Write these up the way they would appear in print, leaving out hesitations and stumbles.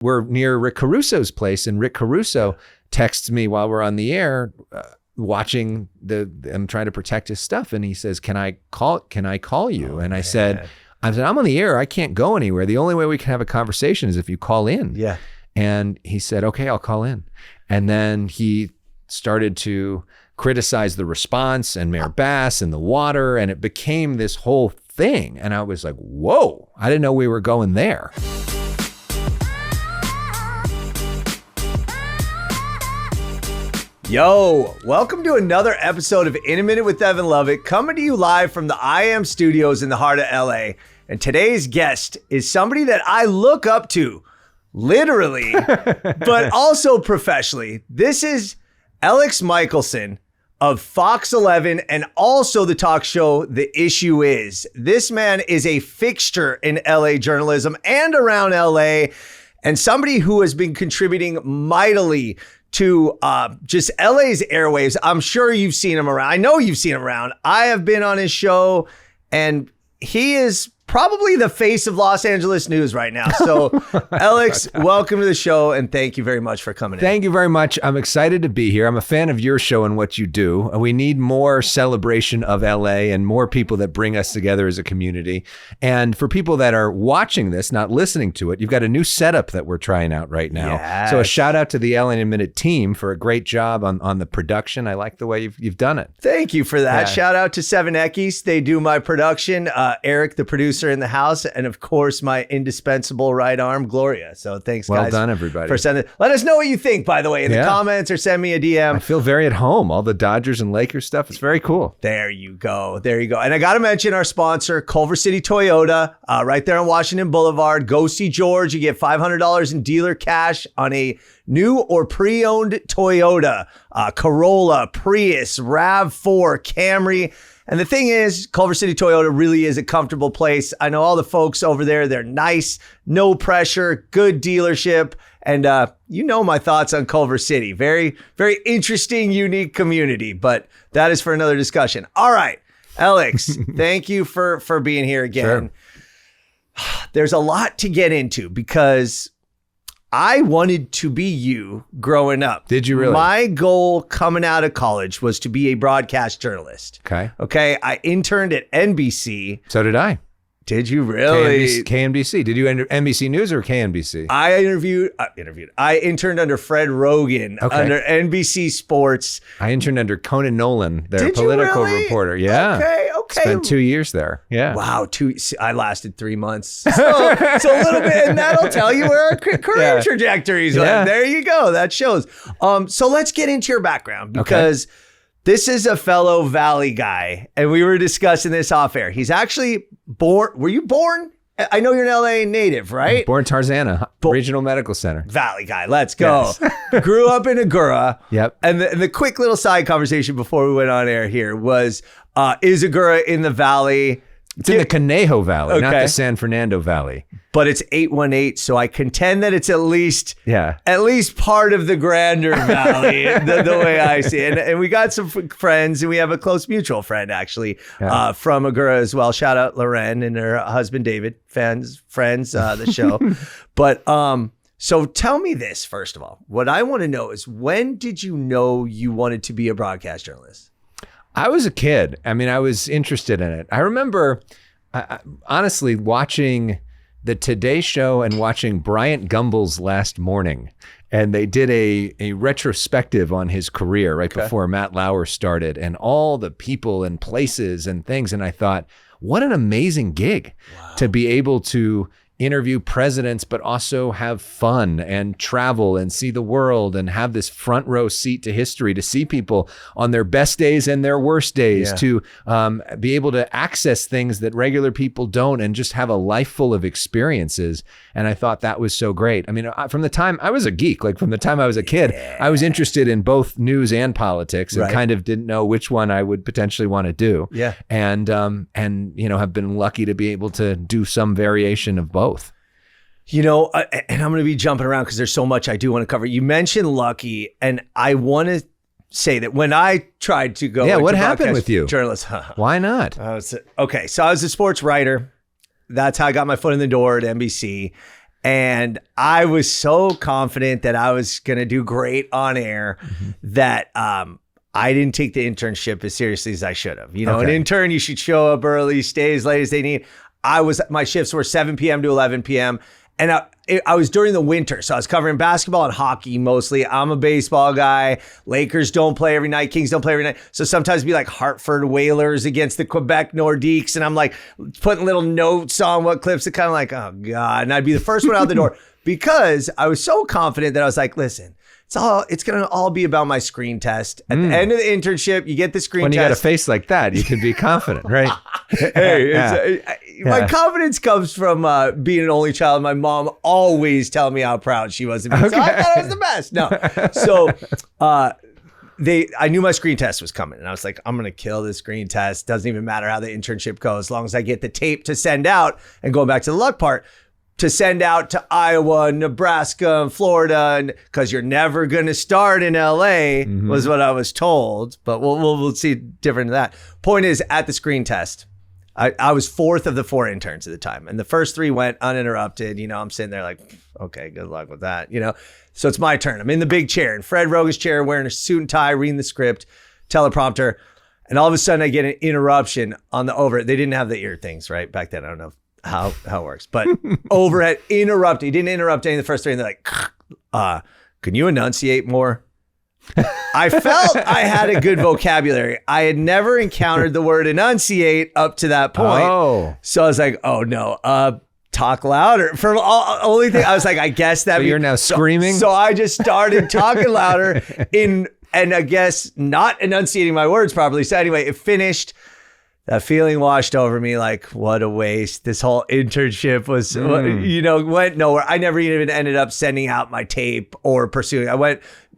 we're near Rick Caruso's place, and Rick Caruso texts me while we're on the air, watching I'm trying to protect his stuff. And he says, can I call you? And I said, I'm on the air. I can't go anywhere. The only way we can have a conversation is if you call in. Yeah. And he said, okay, I'll call in. And then he started to criticize the response and Mayor Bass and the water. And it became this whole thing. And I was like, whoa, I didn't know we were going there. Yo, welcome to another episode of In a Minute with Evan Lovett, coming to you live from the I Am Studios in the heart of LA. And today's guest is somebody that I look up to, literally, but also professionally. This is Elex Michaelson of Fox 11 and also the talk show The Issue Is. This man is a fixture in LA journalism and around LA, and somebody who has been contributing mightily to just LA's airwaves. I'm sure you've seen him around. I know you've seen him around. I have been on his show, and he is probably the face of Los Angeles news right now. So Elex, welcome to the show, and thank you very much for coming in. Thank you very much. I'm excited to be here. I'm a fan of your show and what you do. We need more celebration of LA and more people that bring us together as a community. And for people that are watching this, not listening to it, you've got a new setup that we're trying out right now. Yes. So a shout out to the LA in a Minute team for a great job on the production. I like the way you've done it. Thank you for that. Yeah. Shout out to Seven Eckes. They do my production. Eric, the producer in the house, and of course my indispensable right arm, Gloria. So thanks, guys. Well done, everybody. For sending. Let us know what you think, by the way, in the comments, or send me a DM. I feel very at home. All the Dodgers and Lakers stuff. It's very cool. There you go. There you go. And I got to mention our sponsor, Culver City Toyota, right there on Washington Boulevard. Go see George. You get $500 in dealer cash on a new or pre-owned Toyota, Corolla, Prius, RAV4, Camry. And the thing is, Culver City Toyota really is a comfortable place. I know all the folks over there. They're nice, no pressure, good dealership. And you know my thoughts on Culver City. Very, very interesting, unique community. But that is for another discussion. All right, Elex, thank you for being here again. Sure. There's a lot to get into because I wanted to be you growing up. Did you really? My goal coming out of college was to be a broadcast journalist. Okay. I interned at NBC. So did I. Did you really? KNBC. Did you enter NBC News or KNBC? I interned under Fred Rogan, under NBC Sports. I interned under Conan Nolan, their political reporter. Yeah. Okay. Spent 2 years there. Yeah. Wow. I lasted 3 months. So a little bit, and that'll tell you where our career trajectories went. There you go. That shows. So let's get into your background, because this is a fellow Valley guy, and we were discussing this off air. He's actually born. Were you born? I know you're an LA native, right? Born Tarzana, Regional Medical Center. Valley guy. Let's go. Yes. Grew up in Agoura. Yep. And the quick little side conversation before we went on air here was, is Agoura in the Valley? It's in the Conejo Valley, not the San Fernando Valley. But it's 818, so I contend that it's at least part of the grander valley, the way I see it. And we got some friends, and we have a close mutual friend, actually, from Agoura as well. Shout out Loren and her husband, David, friends, the show. But so tell me this, first of all. What I want to know is, when did you know you wanted to be a broadcast journalist? I was a kid. I mean, I was interested in it. I remember, honestly, watching the Today Show and watching Bryant Gumbel's Last Morning. And they did a retrospective on his career right before Matt Lauer started, and all the people and places and things. And I thought, what an amazing gig to be able to interview presidents, but also have fun and travel and see the world and have this front row seat to history, to see people on their best days and their worst days, to be able to access things that regular people don't, and just have a life full of experiences. And I thought that was so great. I mean, from the time I was a geek, like from the time I was a kid, I was interested in both news and politics, and kind of didn't know which one I would potentially want to do. Yeah. And you know, have been lucky to be able to do some variation of both. You know, and I'm going to be jumping around because there's so much I do want to cover. You mentioned lucky, and I want to say that when I tried to go, what happened with you? Journalist. Why not? So I was a sports writer. That's how I got my foot in the door at NBC. And I was so confident that I was going to do great on air that I didn't take the internship as seriously as I should have. You know, an intern, you should show up early, stay as late as they need. My shifts were 7 p.m. to 11 p.m. And I was during the winter, so I was covering basketball and hockey mostly. I'm a baseball guy. Lakers don't play every night. Kings don't play every night. So sometimes it'd be like Hartford Whalers against the Quebec Nordiques. And I'm like putting little notes on what clips. It kind of like, oh God. And I'd be the first one out the door because I was so confident that I was like, listen, it's going to all be about my screen test. At the end of the internship, you get the screen test. When you got a face like that, you can be confident, right? Hey, my confidence comes from being an only child. My mom always telling me how proud she was of me. So I thought I was the best. No. So I knew my screen test was coming. And I was like, I'm going to kill this screen test. Doesn't even matter how the internship goes. As long as I get the tape to send out. And going back to the luck part, to send out to Iowa, Nebraska, and Florida, and because you're never going to start in LA was what I was told. But we'll see different than that. Point is, at the screen test, I was fourth of the 4 interns at the time, and the first 3 went uninterrupted. You know, I'm sitting there like, okay, good luck with that. You know, so it's my turn. I'm in the big chair, in Fred Roga's chair, wearing a suit and tie, reading the script, teleprompter, and all of a sudden I get an interruption on the over. They didn't have the ear things right back then. I don't know how it works, but overhead interrupted. He didn't interrupt any of the first 3, and they're like, can you enunciate more? I felt I had a good vocabulary. I had never encountered the word enunciate up to that point. So I was like, oh no, talk louder. For only thing I was like, I guess that so you're now screaming. So I just started talking louder and I guess not enunciating my words properly. So anyway, it finished. That feeling washed over me like, what a waste. This whole internship was, went nowhere. I never even ended up sending out my tape or pursuing.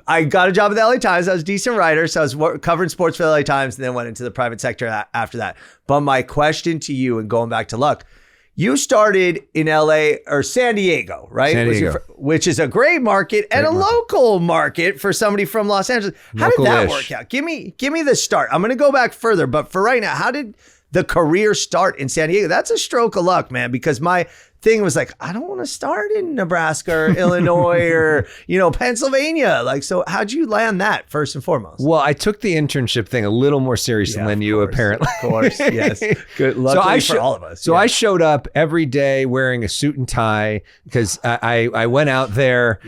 I got a job at the LA Times. I was a decent writer. So I was covering sports for the LA Times and then went into the private sector after that. But my question to you, and going back to luck, you started in LA or San Diego, right? San Diego. Which is a great market and a local market for somebody from Los Angeles. How did that work out? Give me the start. I'm going to go back further, but for right now, how did the career start in San Diego? That's a stroke of luck, man, because my thing was like, I don't want to start in Nebraska or Illinois or, Pennsylvania. Like, so how'd you land that first and foremost? Well, I took the internship thing a little more seriously than you, apparently. Of course, yes. Good. Luckily for all of us. So I showed up every day wearing a suit and tie because I went out there,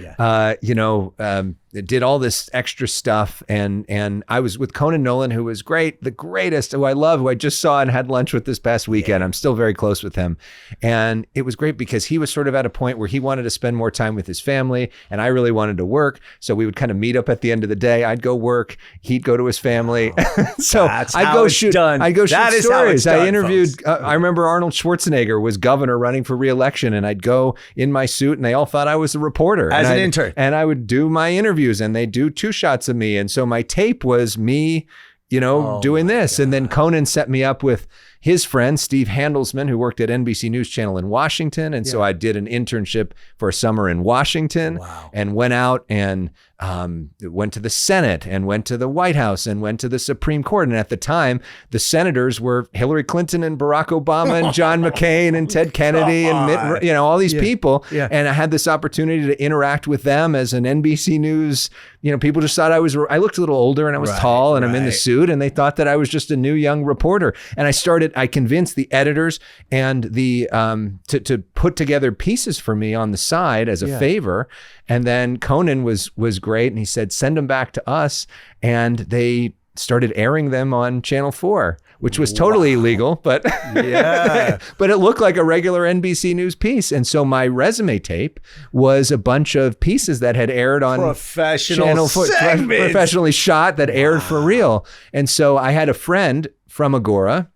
did all this extra stuff. And I was with Conan Nolan, who was great, the greatest, who I love, who I just saw and had lunch with this past weekend. Yeah. I'm still very close with him. And it was great because he was sort of at a point where he wanted to spend more time with his family and I really wanted to work. So we would kind of meet up at the end of the day. I'd go work, he'd go to his family. So I'd go shoot stories. I interviewed, I remember Arnold Schwarzenegger was governor running for re-election, and I'd go in my suit and they all thought I was a reporter. As an intern. And I would do my interviews and they do 2 shots of me. And so my tape was me, doing this. And then Conan set me up with his friend, Steve Handelsman, who worked at NBC News Channel in Washington. And so I did an internship for a summer in Washington and went out and went to the Senate and went to the White House and went to the Supreme Court. And at the time, the senators were Hillary Clinton and Barack Obama and John McCain and Ted Kennedy and Mitt, all these people. Yeah. And I had this opportunity to interact with them as an NBC News. People just thought I looked a little older and I was tall and I'm in the suit, and they thought that I was just a new young reporter. And I convinced the editors and the to put together pieces for me on the side as a favor. And then Conan was great, and he said, send them back to us. And they started airing them on Channel 4, which was totally illegal, but but it looked like a regular NBC News piece. And so my resume tape was a bunch of pieces that had aired on Channel 4, professionally shot, that aired for real. And so I had a friend from Agora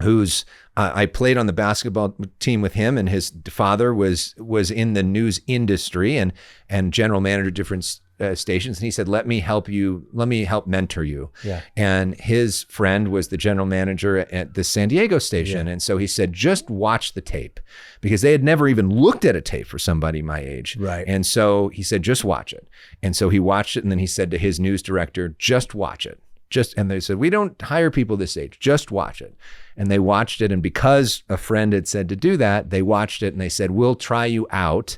who's I played on the basketball team with him, and his father was in the news industry and general manager of different stations. And he said, let me help mentor you. Yeah. And his friend was the general manager at the San Diego station. Yeah. And so he said, just watch the tape, because they had never even looked at a tape for somebody my age. Right. And so he said, just watch it. And so he watched it. And then he said to his news director, just watch it. and they said, we don't hire people this age, just watch it. And they watched it. And because a friend had said to do that, they watched it and they said, we'll try you out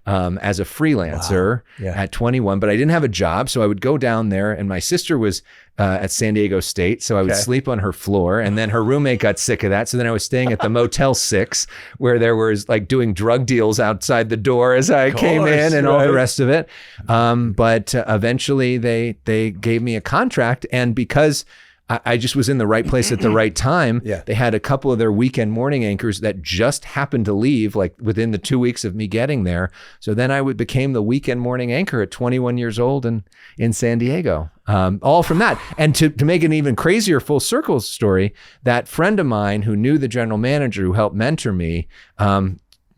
as a freelancer at 21, but I didn't have a job. So I would go down there, and my sister was at San Diego State. So I would sleep on her floor, and then her roommate got sick of that. So then I was staying at the Motel 6, where there was like doing drug deals outside the door as I came in and all the rest of it. But eventually they gave me a contract, and because I just was in the right place at the right time. They had a couple of their weekend morning anchors that just happened to leave like within the 2 weeks of me getting there. So then I became the weekend morning anchor at 21 years old and in San Diego. All from that. And to make an even crazier full circle story, that friend of mine who knew the general manager who helped mentor me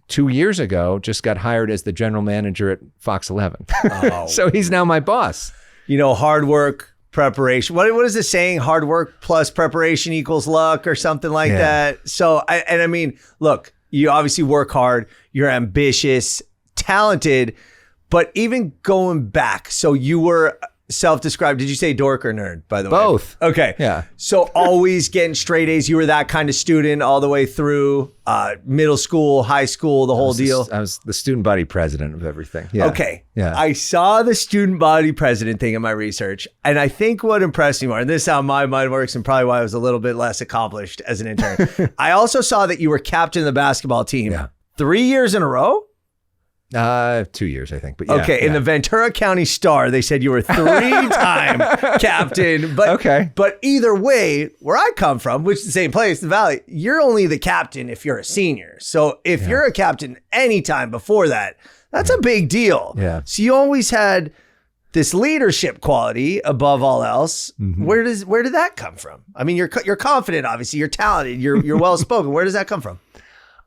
2 years ago just got hired as the general manager at Fox 11. So he's now my boss. You know, hard work, preparation. What is the saying? Hard work plus preparation equals luck, or something like that. So, I mean, look, you obviously work hard. You're ambitious, talented, but even going back, so you were self-described. Did you say dork or nerd, by the way? Both. Okay. Yeah. So always getting straight A's. You were that kind of student all the way through middle school, high school, the whole deal. I was the student body president of everything. Yeah. Okay. Yeah. I saw the student body president thing in my research. And I think what impressed me more, and this is how my mind works and probably why I was a little bit less accomplished as an intern. I also saw that you were captain of the basketball team 3 years in a row. 2 years, I think. But okay, in the Ventura County Star, they said you were 3-time captain. But either way, where I come from, which is the same place, the Valley, you're only the captain if you're a senior. So if you're a captain anytime before that, that's a big deal. Yeah. So you always had this leadership quality above all else. Mm-hmm. Where did that come from? I mean, you're confident, obviously. You're talented. You're well spoken. Where does that come from?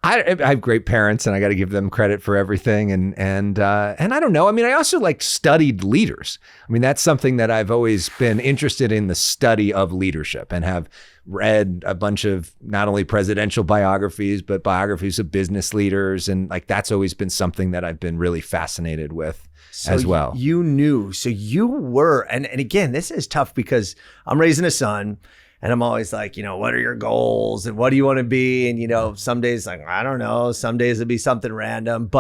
I have great parents, and I got to give them credit for everything. And I don't know. I mean, I also like studied leaders. I mean, that's something that I've always been interested in, the study of leadership, and have read a bunch of not only presidential biographies, but biographies of business leaders. And like, that's always been something that I've been really fascinated with as well. You knew, so you were, and again, this is tough because I'm raising a son. And I'm always like, you know, what are your goals and what do you want to be? And, you know, some days like, I don't know, some days it'd be something random.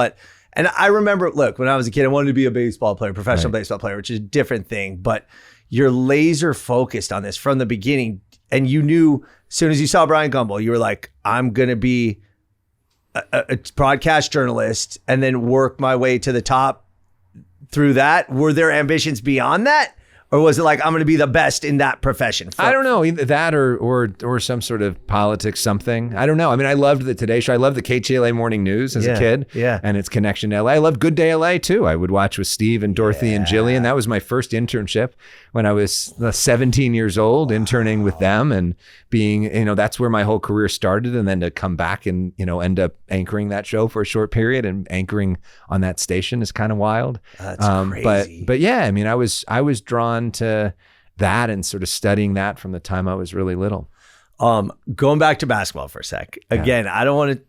And I remember, look, when I was a kid, I wanted to be a baseball player, professional baseball player, which is a different thing. But you're laser focused on this from the beginning. And you knew as soon as you saw Bryant Gumbel, you were like, I'm going to be a broadcast journalist and then work my way to the top through that. Were there ambitions beyond that? Or was it like, I'm going to be the best in that profession? I don't know, either that or some sort of politics, something. I don't know. I mean, I loved the Today Show. I loved the KTLA Morning News as a kid and its connection to LA. I loved Good Day LA too. I would watch with Steve and Dorothy and Jillian. That was my first internship when I was 17 years old, interning with them and being, you know, that's where my whole career started. And then to come back and, you know, end up anchoring that show for a short period and anchoring on that station is kind of wild. That's crazy. But yeah, I mean, I was drawn to that and sort of studying that from the time I was really little. Going back to basketball for a sec. Again, I don't want to,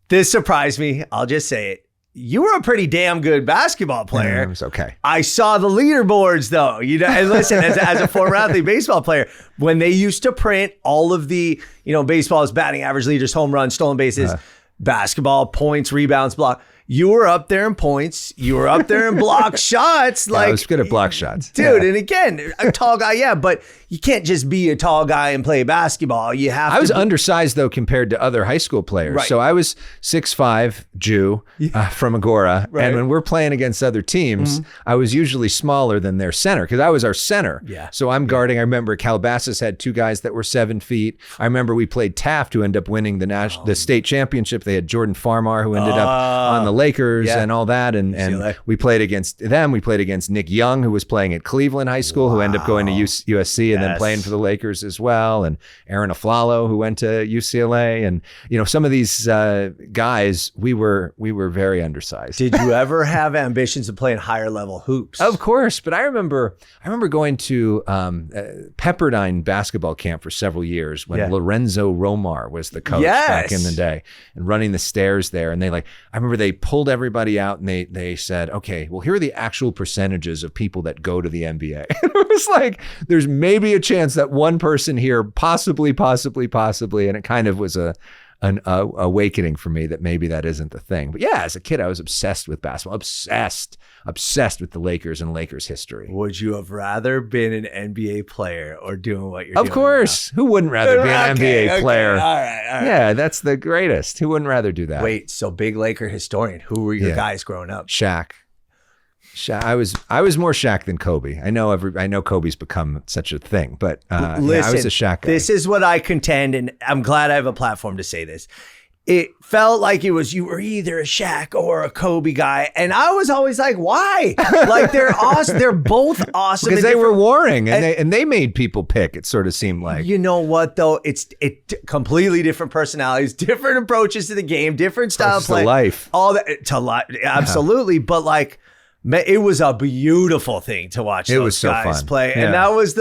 this surprised me. I'll just say it. You were a pretty damn good basketball player. It was okay. I saw the leaderboards though. You know, and listen, as a former athlete baseball player, when they used to print all of the, you know, baseball's batting average leaders, home runs, stolen bases, basketball, points, rebounds, block. You were up there in points. You were up there in block shots. Like, I was good at block shots. Dude, and again, a tall guy, but you can't just be a tall guy and play basketball. You have I was undersized, though, compared to other high school players. Right. So I was 6'5", Jew from Agora. Right. And when we're playing against other teams, I was usually smaller than their center because I was our center. Yeah. So I'm guarding. I remember Calabasas had 2 guys that were 7 feet. I remember we played Taft, who ended up winning the state championship. They had Jordan Farmar, who ended up on the Lakers and all that. And we played against them. We played against Nick Young, who was playing at Cleveland High School, who ended up going to USC and then playing for the Lakers as well. And Aaron Aflalo, who went to UCLA. And, you know, some of these guys, we were very undersized. Did you ever have ambitions of playing higher level hoops? Of course. But I remember going to Pepperdine basketball camp for several years when Lorenzo Romar was the coach back in the day and running the stairs there. And I remember they pulled everybody out and they said, okay, well, here are the actual percentages of people that go to the NBA. It was like, there's maybe be a chance that one person here possibly, and it kind of was an awakening for me that maybe that isn't the thing. But yeah, as a kid, I was obsessed with basketball, obsessed with the Lakers and Lakers history. Would you have rather been an NBA player or doing what you're doing? Of course. Who wouldn't rather be an NBA player? All right. Yeah, that's the greatest. Who wouldn't rather do that? Wait, so big Laker historian. Who were your guys growing up? Shaq. I was more Shaq than Kobe. I know Kobe's become such a thing, but Listen, I was a Shaq guy. This is what I contend, and I'm glad I have a platform to say this. It felt like you were either a Shaq or a Kobe guy, and I was always like, why? Like they're awesome. They're both awesome because they were warring, and they made people pick. It sort of seemed like. You know what though? It's completely different personalities, different approaches to the game, different style of play, to life, all that to life. Absolutely, but like. It was a beautiful thing to watch those guys play. Yeah. And that was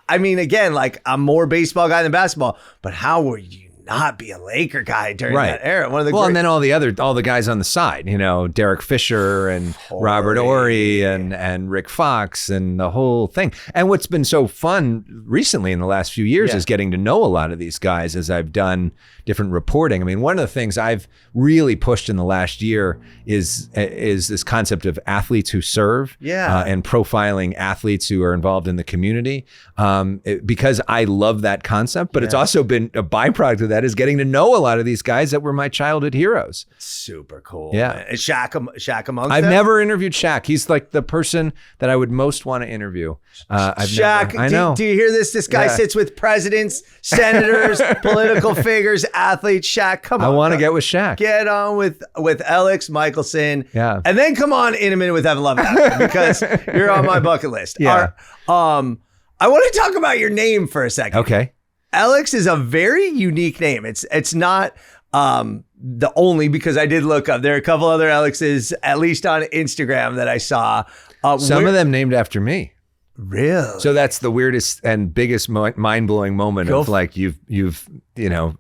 again, like I'm more baseball guy than basketball, but how were you not be a Laker guy during that era? One of the and then all the guys on the side, Derek Fisher and Robert Horry and Rick Fox and the whole thing. And what's been so fun recently in the last few years is getting to know a lot of these guys as I've done different reporting. I mean, one of the things I've really pushed in the last year is this concept of athletes who serve and profiling athletes who are involved in the community because I love that concept, but it's also been a byproduct of that is getting to know a lot of these guys that were my childhood heroes. Super cool. Yeah. Man. Is Shaq amongst I've them? never interviewed Shaq. He's like the person that I would most want to interview. Shaq, I know. Do you hear this? This guy sits with presidents, senators, political figures, athletes. Shaq, come on. I want to get with Shaq. Get on with Elex Michaelson. Yeah. And then come on In a Minute with Evan Love because you're on my bucket list. Yeah. I want to talk about your name for a second. Okay. Elex is a very unique name. It's not the only, because I did look up. There are a couple other Alexes, at least on Instagram, that I saw. Some of them named after me. Really? So that's the weirdest and biggest mind-blowing moment of like you've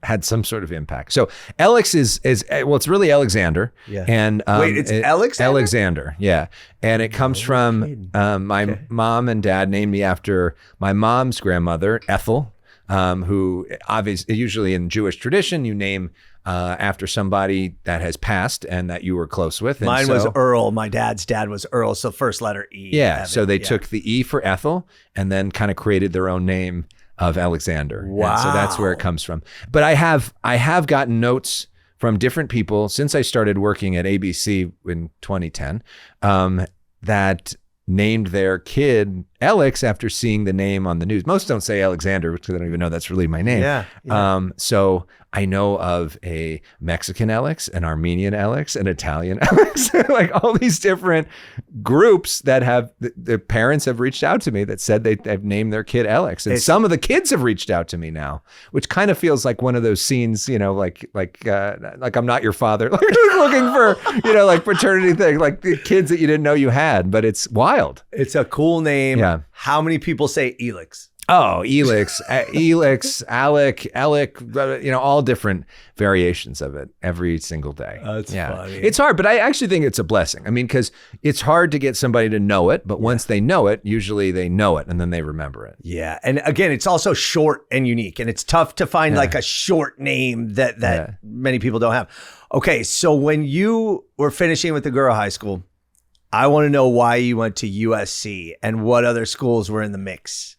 had some sort of impact. So Elex is it's really Alexander. Yeah. And wait, it's Alexander? Alexander, yeah. And it comes from my mom and dad named me after my mom's grandmother, Ethel, who obviously usually in Jewish tradition you name after somebody that has passed and that you were close with. And mine was Earl. My dad's dad was Earl, so first letter E. Yeah, Evan. so they took the E for Ethel and then kind of created their own name of Alexander. Wow. And so that's where it comes from. But I have gotten notes from different people since I started working at ABC in 2010 that named their kid Elex after seeing the name on the news. Most don't say Alexander because they don't even know that's really my name. Yeah. So I know of a Mexican Elex, an Armenian Elex, an Italian Elex, like all these different groups that have the parents have reached out to me that said they've named their kid Elex. And some of the kids have reached out to me now, which kind of feels like one of those scenes, like I'm not your father, like looking for, like paternity thing, like the kids that you didn't know you had, but it's wild. It's a cool name. Yeah. How many people say Elex? Oh, Elex, Alec, all different variations of it every single day. That's funny. It's hard, but I actually think it's a blessing. I mean, because it's hard to get somebody to know it, but once they know it, usually they know it and then they remember it. Yeah. And again, it's also short and unique, and it's tough to find like a short name that many people don't have. Okay. So when you were finishing with the Girl High School, I want to know why you went to USC and what other schools were in the mix.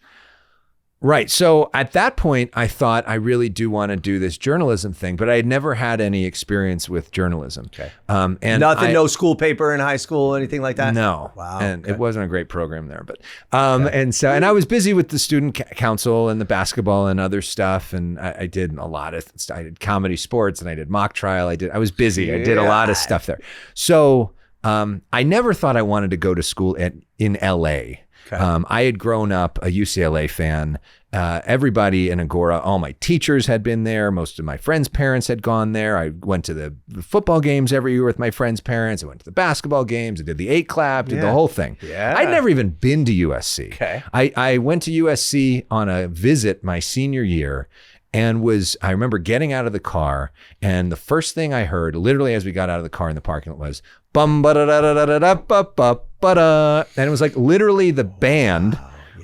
Right. So at that point, I thought I really do want to do this journalism thing, but I had never had any experience with journalism. Okay. And no school paper in high school, anything like that? No. Wow. And it wasn't a great program there, but and I was busy with the student council and the basketball and other stuff, and I did a lot of I did comedy sports and I did mock trial. I was busy. I did a lot of stuff there. So I never thought I wanted to go to school in LA. Okay. I had grown up a UCLA fan. Everybody in Agora, all my teachers had been there. Most of my friends' parents had gone there. I went to the football games every year with my friends' parents. I went to the basketball games. I did the 8 clap, did the whole thing. Yeah. I'd never even been to USC. Okay. I went to USC on a visit my senior year. And I remember getting out of the car, and the first thing I heard, literally as we got out of the car in the parking lot, was bum ba da da da da da ba ba ba da, and it was like literally the band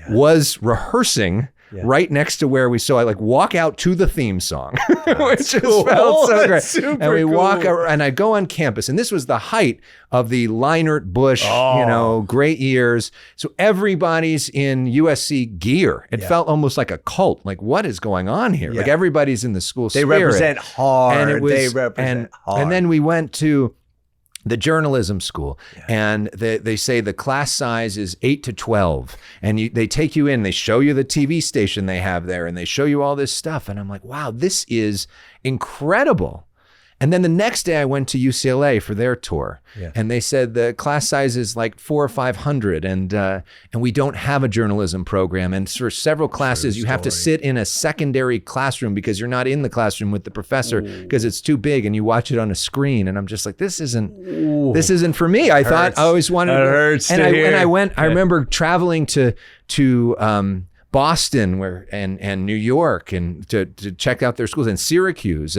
was rehearsing right next to where I like walk out to the theme song, which just cool. felt so great. Super and we cool. walk around, and I go on campus, and this was the height of the Leinert Bush, great years. So everybody's in USC gear. It felt almost like a cult. Like, what is going on here? Like, everybody's in the school They spirit. represent hard. And it was, they represent hard. And then we went to the journalism school, and they say the class size is 8 to 12, and they take you in, they show you the TV station they have there, and they show you all this stuff. And I'm like, wow, this is incredible. And then the next day I went to UCLA for their tour, and they said the class size is like 400 or 500, and we don't have a journalism program. And for several classes, you have to sit in a secondary classroom because you're not in the classroom with the professor because it's too big, and you watch it on a screen. And I'm just like, this isn't for me. I thought I always wanted to. Hurts and to hear. I went. I remember traveling to Boston and New York and to check out their schools, and Syracuse,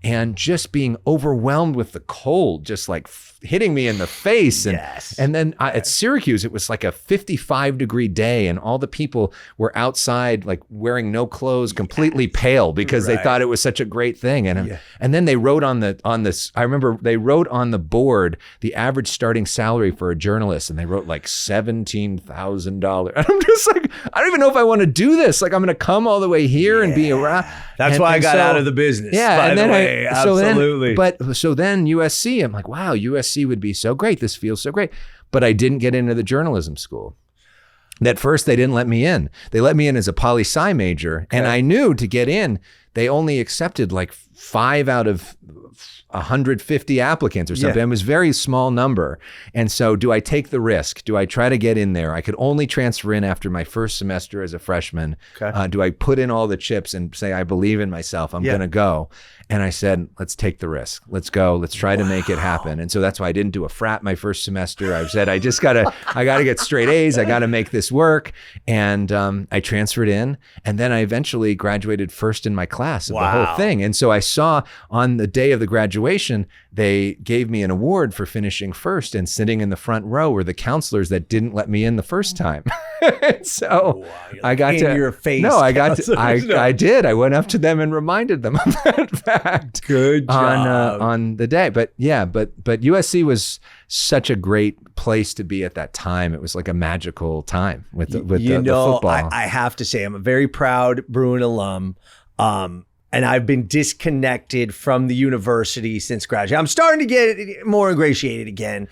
and just being overwhelmed with the cold, just like hitting me in the face. And then at Syracuse, it was like a 55-degree day, and all the people were outside, like wearing no clothes, completely pale because they thought it was such a great thing. And then they wrote on this. I remember they wrote on the board the average starting salary for a journalist, and they wrote like $17,000. And I'm just like, I don't even know if I want to do this. Like, I'm going to come all the way here and be around. That's why I got out of the business. By the way. Absolutely. So then USC, I'm like, wow, USC would be so great. This feels so great. But I didn't get into the journalism school. At first, they didn't let me in. They let me in as a poli-sci major. And I knew to get in, they only accepted like 5 out of 150 applicants or something. It was a very small number. And so do I take the risk? Do I try to get in there? I could only transfer in after my first semester as a freshman. Do I put in all the chips and say, I believe in myself, I'm going to go? And I said, let's take the risk. Let's go. Let's try to make it happen. And so that's why I didn't do a frat my first semester. I said, I got to get straight A's. I got to make this work. And I transferred in. And then I eventually graduated first in my class of the whole thing. And so I saw on the day of the graduation, they gave me an award for finishing first, and sitting in the front row were the counselors that didn't let me in the first time. So I got in your face. No, I got to, I did. I went up to them and reminded them of that fact. Good job. On the day. But USC was such a great place to be at that time. It was like a magical time with the football. I have to say, I'm a very proud Bruin alum. And I've been disconnected from the university since graduating. I'm starting to get more ingratiated again.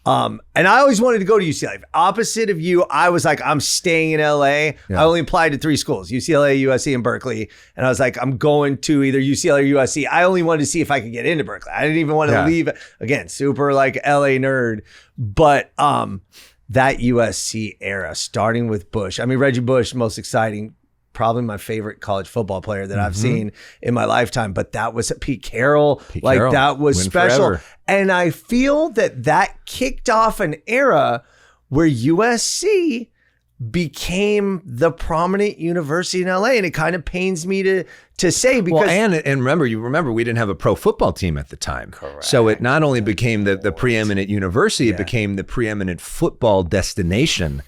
And I always wanted to go to UCLA. Opposite of you, I was like, I'm staying in LA. I only applied to 3 schools, UCLA, USC, and Berkeley. And I was like, I'm going to either UCLA or USC. I only wanted to see if I could get into Berkeley. I didn't even want to leave. Again, super like LA nerd. But that USC era, starting with Bush. I mean, Reggie Bush, most exciting, probably my favorite college football player that I've seen in my lifetime. But that was Pete Carroll. That was special. Forever. And I feel that kicked off an era where USC became the prominent university in LA. And it kind of pains me to say, because and remember we didn't have a pro football team at the time. Correct. So it not only became the preeminent university, it became the preeminent football destination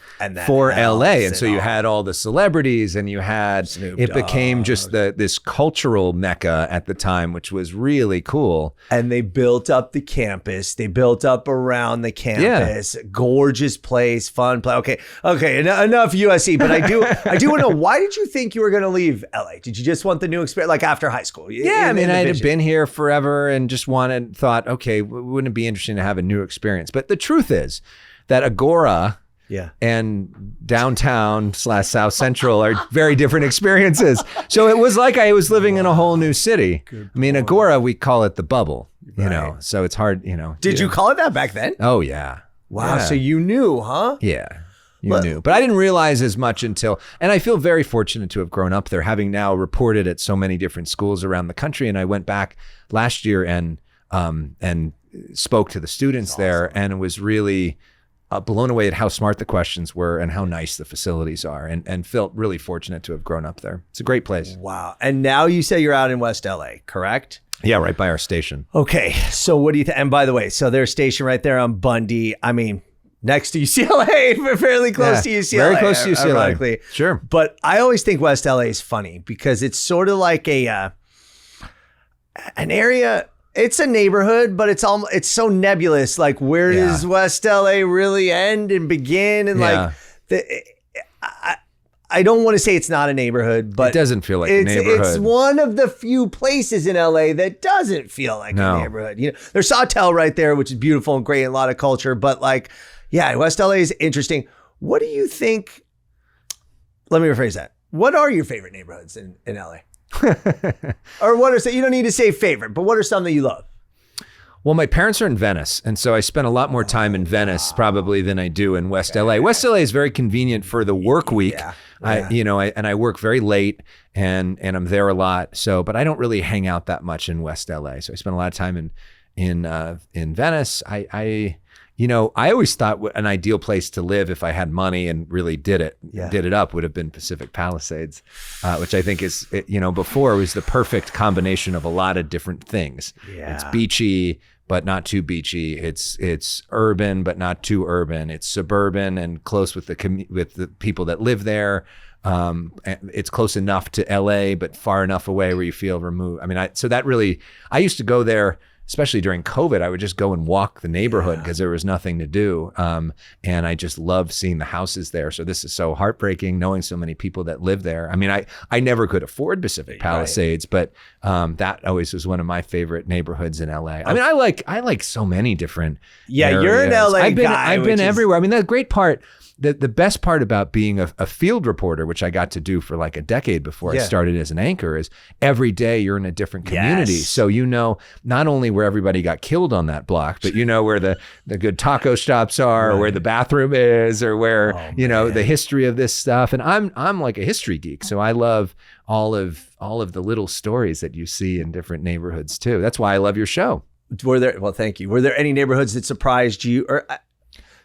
for LA. And so you had all the celebrities, and you had it became just this cultural mecca at the time, which was really cool. And they built up the campus. They built up around the campus. Gorgeous place, fun place. Okay. Enough USC. But I do want to know, why did you think you were going to leave LA? Did you just want the new experience, like after high school? I mean, I had been here forever and just thought, okay, wouldn't it be interesting to have a new experience? But the truth is that Agora and downtown / South Central are very different experiences. So it was like I was living in a whole new city. I mean, Agora, we call it the bubble, you know, so it's hard, you know. Did you call it that back then? Oh, yeah. Wow. Yeah. So you knew, huh? Yeah. You knew, but I didn't realize as much until, and I feel very fortunate to have grown up there, having now reported at so many different schools around the country. And I went back last year and spoke to the students there, and was really blown away at how smart the questions were and how nice the facilities are, and felt really fortunate to have grown up there. It's a great place. Wow. And now you say you're out in West LA, correct? Yeah, right by our station. Okay. So what do you think? And by the way, so their station right there on Bundy, I mean, next to UCLA, fairly close to UCLA. Very close to UCLA. Ironically. Sure. But I always think West LA is funny because it's sort of like an area. It's a neighborhood, but it's so nebulous. Like, where does West LA really end and begin? And I don't want to say it's not a neighborhood, but it doesn't feel like a neighborhood. It's one of the few places in LA that doesn't feel like a neighborhood. You know, there's Sawtelle right there, which is beautiful and great and a lot of culture. But like, yeah, West LA is interesting. What do you think? Let me rephrase that. What are your favorite neighborhoods in LA? Or what are some, you don't need to say favorite, but what are some that you love? Well, my parents are in Venice, and so I spent a lot more time in Venice probably than I do in West LA. West LA is very convenient for the work week. I work very late and I'm there a lot. So, but I don't really hang out that much in West LA. So I spent a lot of time in Venice. I always thought an ideal place to live if I had money and really did it up would have been Pacific Palisades, which I think is, before was the perfect combination of a lot of different things. Yeah. It's beachy, but not too beachy. It's urban, but not too urban. It's suburban and close with the people that live there. It's close enough to LA, but far enough away where you feel removed. I mean, I used to go there, especially during COVID. I would just go and walk the neighborhood because there was nothing to do. And I just loved seeing the houses there. So this is so heartbreaking knowing so many people that live there. I mean, I never could afford Pacific Palisades, but that always was one of my favorite neighborhoods in LA. I mean, I like so many different areas. You're an LA guy. I've been everywhere. I mean, the great part, the best part about being a field reporter, which I got to do for like a decade before I started as an anchor, is every day you're in a different community. Yes. So you know not only where everybody got killed on that block, but you know where the good taco shops are, or where the bathroom is, or where the history of this stuff. And I'm like a history geek, so I love all of the little stories that you see in different neighborhoods too. That's why I love your show. Well, thank you. Were there any neighborhoods that surprised you, or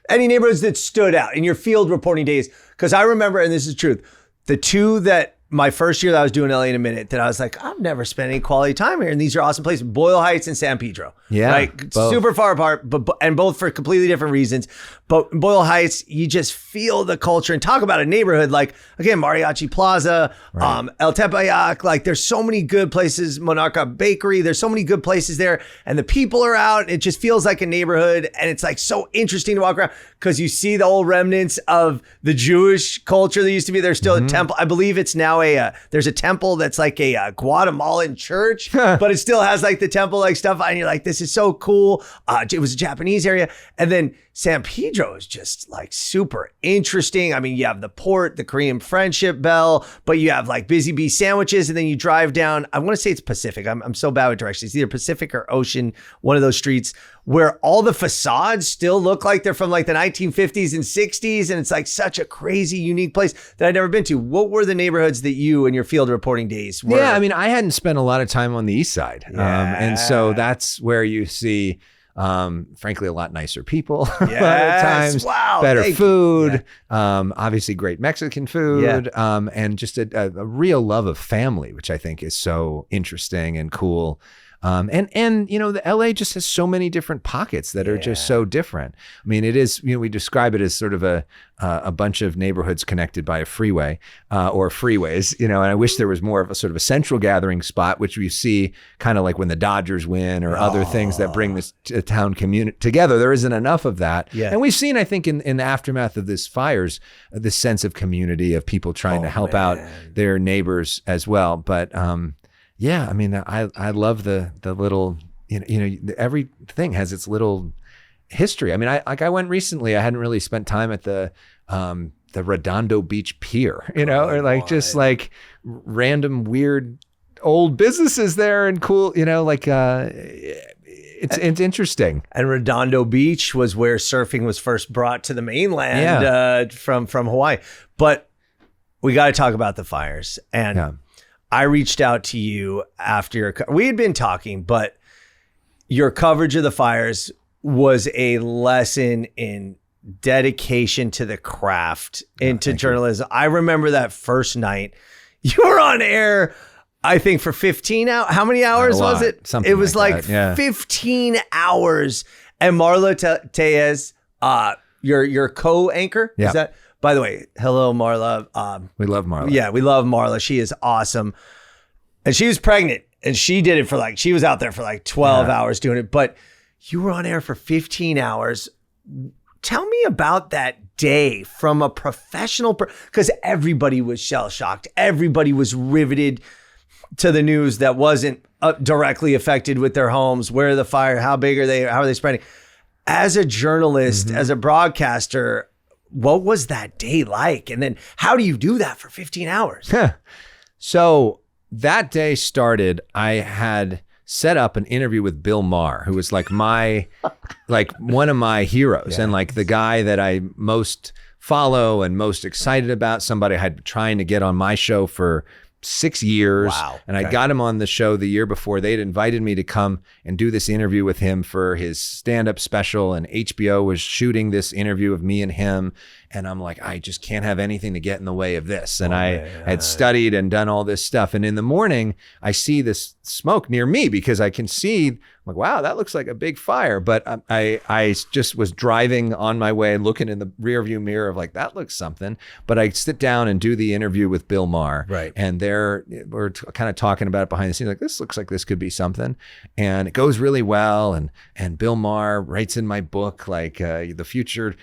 any neighborhoods that stood out in your field reporting days? Because I remember, and this is the truth, the two that my first year that I was doing LA in a minute, that I was like, I've never spent any quality time here. And these are awesome places. Boyle Heights and San Pedro. Yeah. Like both. Super far apart, and both for completely different reasons. But in Boyle Heights, you just feel the culture and talk about a neighborhood. Like, again, Mariachi Plaza, El Tepeyac, like there's so many good places, Monarca Bakery. There's so many good places there. And the people are out. It just feels like a neighborhood. And it's like so interesting to walk around because you see the old remnants of the Jewish culture that used to be. There's still a temple. I believe it's now there's a temple that's like a Guatemalan church, but it still has like the temple like stuff. And you're like, this is so cool. It was a Japanese area. And then San Pedro is just like super interesting. I mean, you have the port, the Korean Friendship Bell, but you have like Busy Bee sandwiches, and then you drive down, I want to say it's Pacific. I'm so bad with directions. It's either Pacific or Ocean, one of those streets where all the facades still look like they're from like the 1950s and 60s. And it's like such a crazy, unique place that I'd never been to. What were the neighborhoods that you and your field reporting days were? Yeah, I mean, I hadn't spent a lot of time on the East Side. And so that's where you see, frankly, a lot nicer people. Yes. A lot of times, better food, obviously great Mexican food, and just a real love of family, which I think is so interesting and cool. And the LA just has so many different pockets that are just so different. I mean, it is, we describe it as sort of a bunch of neighborhoods connected by a freeway, or freeways, and I wish there was more of a sort of a central gathering spot, which we see kind of like when the Dodgers win or other things that bring this town community together. There isn't enough of that. Yeah. And we've seen, I think, in the aftermath of this fires, this sense of community of people trying to help out their neighbors as well. But, yeah, I mean, I love the little, everything has its little history. I mean, I went recently, I hadn't really spent time at the Redondo Beach Pier, or like just like random weird old businesses there and cool, it's interesting. And Redondo Beach was where surfing was first brought to the mainland from Hawaii. But we got to talk about the fires. And I reached out to you after we had been talking, but your coverage of the fires was a lesson in dedication to the craft, into journalism. I remember that first night you were on air, I think for 15 hours. How many hours was it? Something it was like 15 hours. And Marla Tejas, your co-anchor. Yeah. Is that, by the way, hello, Marla. We love Marla. Yeah, we love Marla. She is awesome. And she was pregnant and she did it for she was out there for 12 hours doing it. But you were on air for 15 hours. Tell me about that day from a professional, because everybody was shell-shocked. Everybody was riveted to the news that wasn't directly affected with their homes. Where are the fire? How big are they? How are they spreading? As a journalist, as a broadcaster, what was that day like? And then how do you do that for 15 hours? So that day started, I had set up an interview with Bill Maher, who was one of my heroes and the guy that I most follow and most excited about, somebody I had been trying to get on my show for 6 years. Wow. And I got him on the show the year before. They'd invited me to come and do this interview with him for his stand-up special, and HBO was shooting this interview of me and him. And I'm like, I just can't have anything to get in the way of this. And I had studied and done all this stuff. And in the morning, I see this smoke near me because I can see, I'm like, wow, that looks like a big fire. But I just was driving on my way, looking in the rearview mirror of that looks something. But I sit down and do the interview with Bill Maher. Right. And we're kind of talking about it behind the scenes, this looks like this could be something. And it goes really well. And Bill Maher writes in my book, the future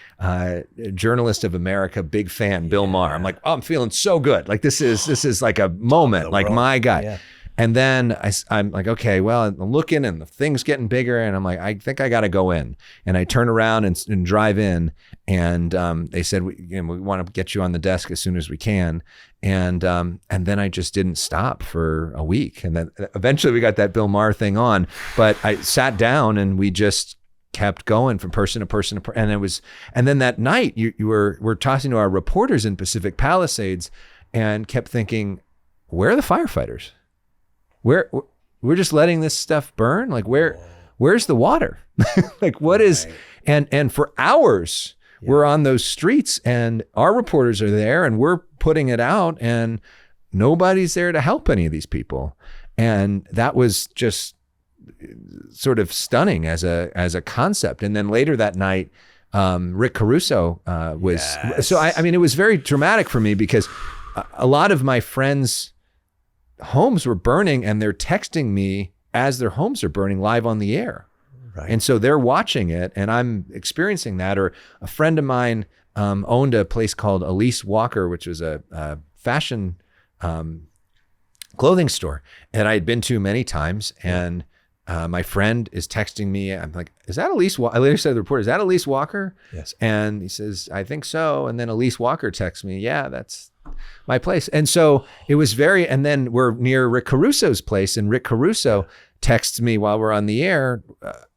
journalist of America, big fan, Bill Maher. I'm like, oh, I'm feeling so good. This is like a moment, my guy. Yeah. And then I'm like, okay, well, I'm looking and the thing's getting bigger. And I'm like, I think I got to go in. And I turn around and drive in. And they said, we want to get you on the desk as soon as we can. And then I just didn't stop for a week. And then eventually we got that Bill Maher thing on. But I sat down and we just kept going from person to person. And then that night we're talking to our reporters in Pacific Palisades and kept thinking, where are the firefighters? We're just letting this stuff burn. Where's the water? What is, and for hours we're on those streets and our reporters are there and we're putting it out and nobody's there to help any of these people. And that was just sort of stunning as a concept. And then later that night, Rick Caruso was, so I mean, it was very dramatic for me because a lot of my friends' homes were burning and they're texting me as their homes are burning live on the air. Right. And so they're watching it and I'm experiencing that. Or a friend of mine owned a place called Elise Walker, which was a fashion clothing store that I had been to many times. And my friend is texting me. I'm like, is that Elise Walker? I later said to the reporter, is that Elise Walker? Yes. And he says, I think so. And then Elise Walker texts me, yeah, that's my place. And so it was and then we're near Rick Caruso's place and Rick Caruso texts me while we're on the air,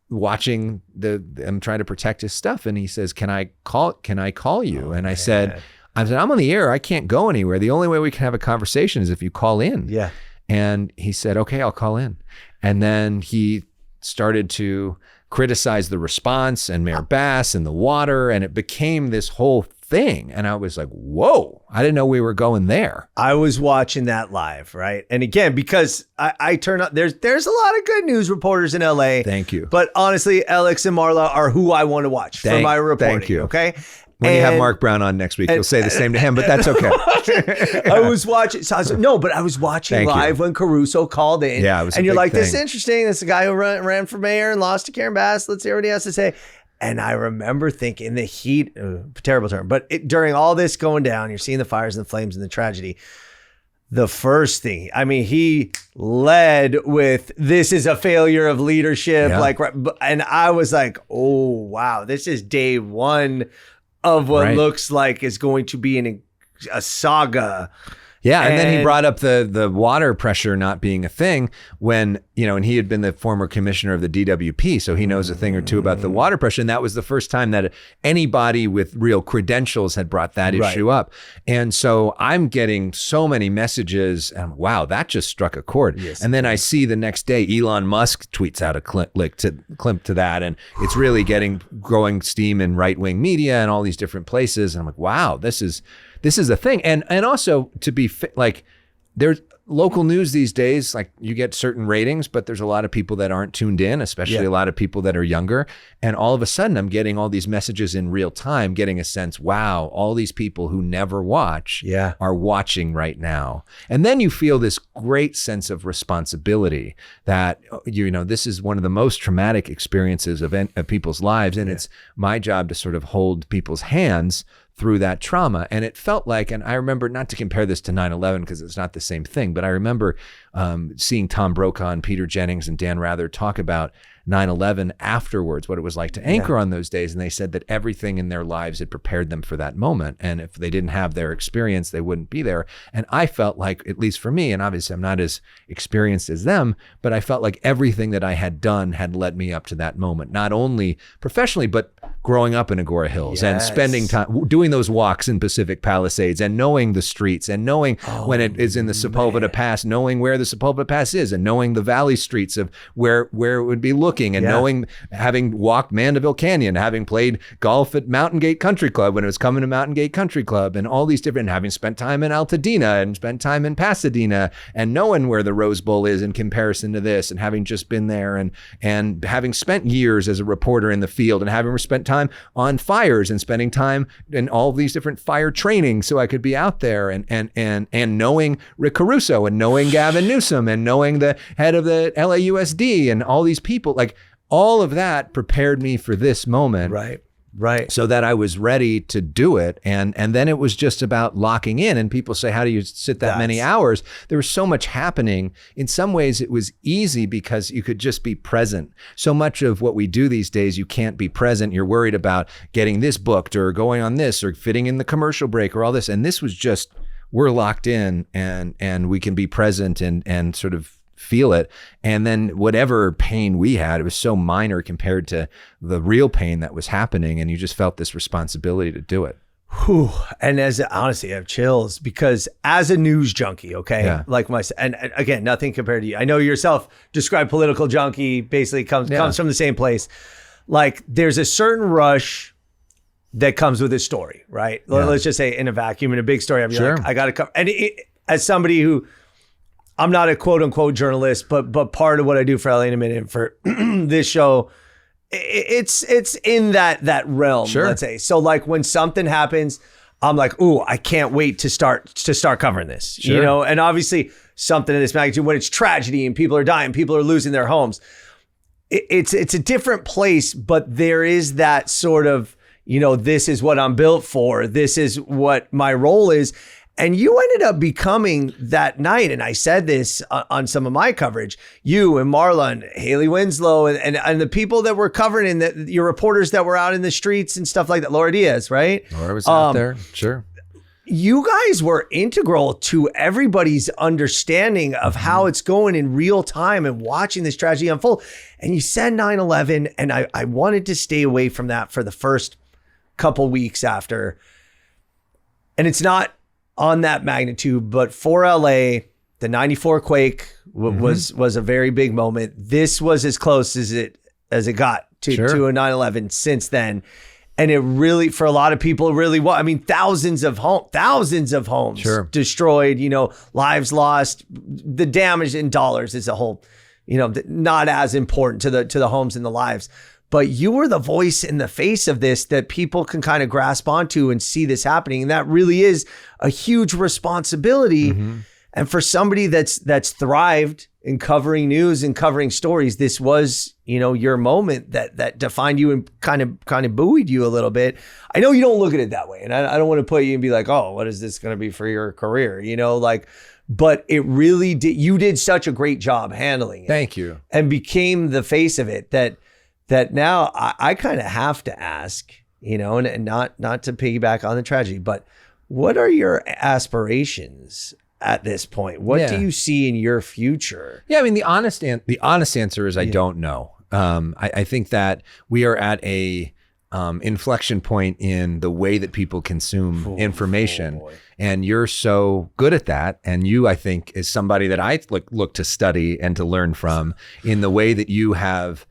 watching I'm trying to protect his stuff. And he says, can I call you? And I said, I'm on the air. I can't go anywhere. The only way we can have a conversation is if you call in. Yeah. And he said, okay, I'll call in. And then he started to criticize the response and Mayor Bass and the water. And it became this whole thing. And I was like, whoa, I didn't know we were going there. I was watching that live, right? And again, because I turn up, there's a lot of good news reporters in LA. Thank you. But honestly, Elex and Marla are who I want to watch for my reporting. Thank you. Okay. When you have Mark Brown on next week, you'll say the same to him, but that's okay. I was watching. So I was watching live when Caruso called in. Yeah, it was. And you're like, this is interesting. This is a guy who ran for mayor and lost to Karen Bass. Let's hear what he has to say. And I remember thinking in the heat, terrible term, but during all this going down, you're seeing the fires and the flames and the tragedy. The first thing, I mean, he led with, this is a failure of leadership. Yeah. And I was like, oh, wow, this is day one of what looks like is going to be a saga. Yeah, and then he brought up the water pressure not being a thing when, and he had been the former commissioner of the DWP, so he knows a thing or two about the water pressure. And that was the first time that anybody with real credentials had brought that issue up. And so I'm getting so many messages, and wow, that just struck a chord. Yes. And then I see the next day, Elon Musk tweets out a clip to that, and it's really growing steam in right-wing media and all these different places. And I'm like, wow, this is a thing. And also to be there's local news these days, like you get certain ratings, but there's a lot of people that aren't tuned in, especially a lot of people that are younger. And all of a sudden I'm getting all these messages in real time, getting a sense, wow, all these people who never watch are watching right now. And then you feel this great sense of responsibility that, this is one of the most traumatic experiences of people's lives. And it's my job to sort of hold people's hands through that trauma. And it felt like, and I remember, not to compare this to 9/11 because it's not the same thing, but I remember seeing Tom Brokaw and Peter Jennings and Dan Rather talk about 9/11 afterwards, what it was like to anchor on those days. And they said that everything in their lives had prepared them for that moment. And if they didn't have their experience, they wouldn't be there. And I felt like, at least for me, and obviously I'm not as experienced as them, but I felt like everything that I had done had led me up to that moment, not only professionally, but growing up in Agora Hills and spending time doing those walks in Pacific Palisades and knowing the streets and knowing when it is in the Sepulveda Pass, knowing where the Sepulveda Pass is and knowing the valley streets of where it would be looking and knowing, having walked Mandeville Canyon, having played golf at Mountain Gate Country Club when it was coming to Mountain Gate Country Club and all these different, having spent time in Altadena and spent time in Pasadena and knowing where the Rose Bowl is in comparison to this and having just been there and having spent years as a reporter in the field and having spent time on fires and spending time in all these different fire training so I could be out there and knowing Rick Caruso and knowing Gavin Newsom and knowing the head of the LAUSD and all these people, like all of that prepared me for this moment. Right. So that I was ready to do it. And then it was just about locking in. And people say, how do you sit that many hours? There was so much happening. In some ways, it was easy because you could just be present. So much of what we do these days, you can't be present. You're worried about getting this booked or going on this or fitting in the commercial break or all this. And this was just, we're locked in and we can be present and sort of feel it. And then whatever pain we had, it was so minor compared to the real pain that was happening. And you just felt this responsibility to do it. Whew. And honestly, I have chills because as a news junkie, like myself, and again, nothing compared to you. I know yourself described political junkie, basically comes from the same place. Like there's a certain rush that comes with a story, right? Let's just say in a vacuum, in a big story, I'd be like, I got to cover. And as somebody who, I'm not a quote unquote journalist, but part of what I do for LA in a Minute and for this show, it's in that realm, let's say. So like when something happens, I'm like, ooh, I can't wait to start covering this, and obviously something of this magnitude, when it's tragedy and people are dying, people are losing their homes, it's a different place, but there is that sort of, this is what I'm built for. This is what my role is. And you ended up becoming that night, and I said this on some of my coverage, you and Marla and Haley Winslow and the people that were covering and your reporters that were out in the streets and stuff like that, Laura Diaz, right? Laura was out there, sure. You guys were integral to everybody's understanding of how it's going in real time and watching this tragedy unfold. And you said 9/11, and I wanted to stay away from that for the first couple weeks after. And it's not on that magnitude, but for LA, the 94 quake was a very big moment. This was as close as it got to a 9/11 since then. And it really, for a lot of people, really was. I mean, thousands of homes destroyed, lives lost. The damage in dollars is a whole, not as important to the homes and the lives. But you were the voice in the face of this that people can kind of grasp onto and see this happening. And that really is a huge responsibility. And for somebody that's thrived in covering news and covering stories, this was, your moment that defined you and kind of buoyed you a little bit. I know you don't look at it that way. And I don't want to put you and be like, oh, what is this going to be for your career? But it really did. You did such a great job handling it. Thank you. And became the face of it that now I kind of have to ask, and not to piggyback on the tragedy, but what are your aspirations at this point? What do you see in your future? Yeah, I mean, the honest answer is I don't know. I think that we are at a inflection point in the way that people consume information. And you're so good at that. And you, I think, is somebody that I look to study and to learn from in the way that you have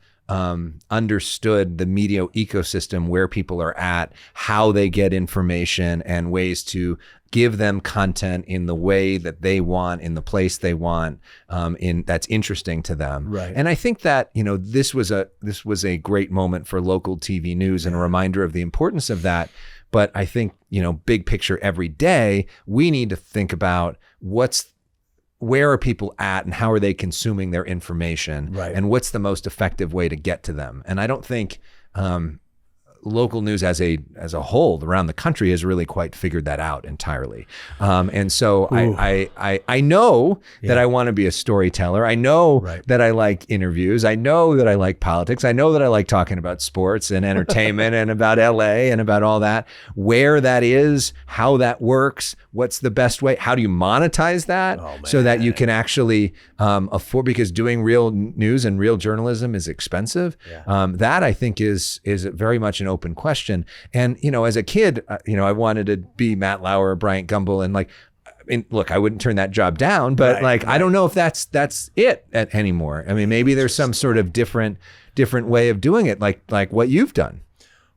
understood the media ecosystem, where people are at, how they get information, and ways to give them content in the way that they want, in the place they want, that's interesting to them. Right. And I think that, this was a great moment for local TV news and a reminder of the importance of that. But I think, big picture every day, we need to think about where are people at and how are they consuming their information, right, and what's the most effective way to get to them. And I don't think local news as a whole around the country has really quite figured that out entirely. And so I know that I want to be a storyteller. I know that I like interviews. I know that I like politics. I know that I like talking about sports and entertainment and about LA and about all that, where that is, how that works, what's the best way, how do you monetize that so that you can actually afford, because doing real news and real journalism is expensive. That I think is very much an open question. And, as a kid, I wanted to be Matt Lauer or Bryant Gumbel. And look, I wouldn't turn that job down, but I don't know if that's it anymore. I mean, maybe there's some sort of different way of doing it, like what you've done.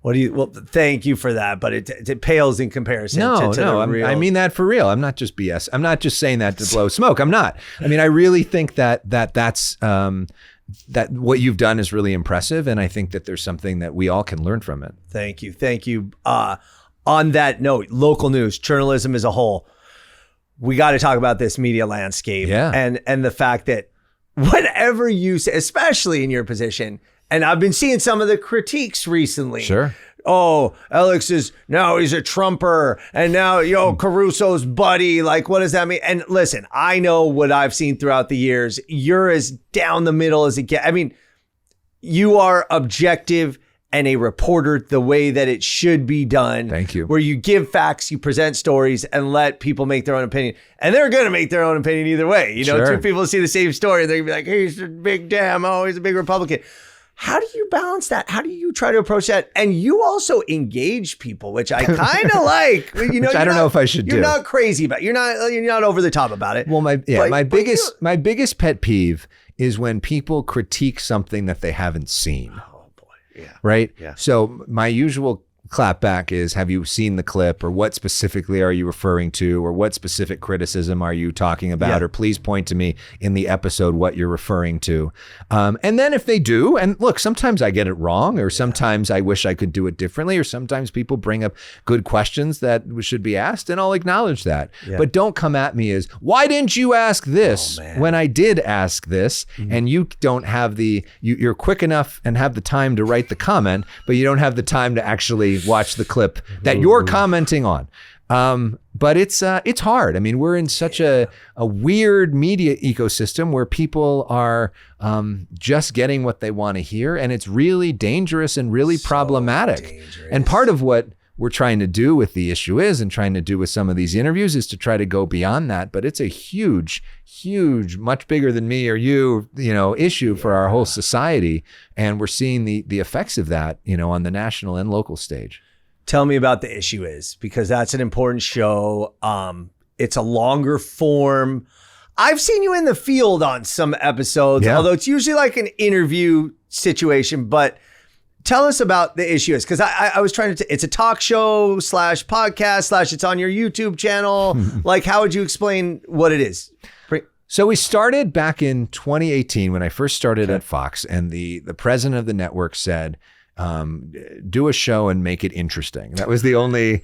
Well, thank you for that, but it pales in comparison. I mean that for real. I'm not just BS. I'm not just saying that to blow smoke. I'm not. I mean, I really think that's that what you've done is really impressive, and I think that there's something that we all can learn from it. Thank you. On that note, local news, journalism as a whole, we got to talk about this media landscape, and the fact that whatever you say, especially in your position. And I've been seeing some of the critiques recently. Sure. Oh, Elex he's a Trumper, and now, Caruso's buddy. Like, what does that mean? And listen, I know what I've seen throughout the years. You're as down the middle as it gets. I mean, you are objective and a reporter the way that it should be done. Thank you. Where you give facts, you present stories, and let people make their own opinion. And they're going to make their own opinion either way. Two people see the same story, they're going to be like, hey, he's a big he's a big Republican. How do you balance that? How do you try to approach that? And you also engage people, which I kind of like. Which I don't know if I should do. You're not crazy about it. You're not over the top about it. Well, my biggest pet peeve is when people critique something that they haven't seen. Oh boy. Yeah. Right? Yeah. So my usual clapback is, have you seen the clip, or what specifically are you referring to, or what specific criticism are you talking about, or please point to me in the episode what you're referring to. And then if they do, and look, sometimes I get it wrong, or sometimes I wish I could do it differently, or sometimes people bring up good questions that should be asked, and I'll acknowledge that. But don't come at me as, why didn't you ask this when I did ask this? And you don't have you're quick enough and have the time to write the comment, but you don't have the time to actually watch the clip that you're commenting on. But it's hard. I mean, we're in such a weird media ecosystem where people are just getting what they want to hear, and it's really dangerous and really problematic. And part of what we're trying to do with the issue and trying to do with some of these interviews is to try to go beyond that. But it's a huge, much bigger than me or you, issue for our whole society. And we're seeing the effects of that, on the national and local stage. Tell me about the issue because that's an important show. It's a longer form. I've seen you in the field on some episodes, although it's usually like an interview situation, but tell us about the issue because I was trying to, it's a talk show / podcast / it's on your YouTube channel. Like, how would you explain what it is? So we started back in 2018 when I first started at Fox, and the president of the network said, do a show and make it interesting. That was the only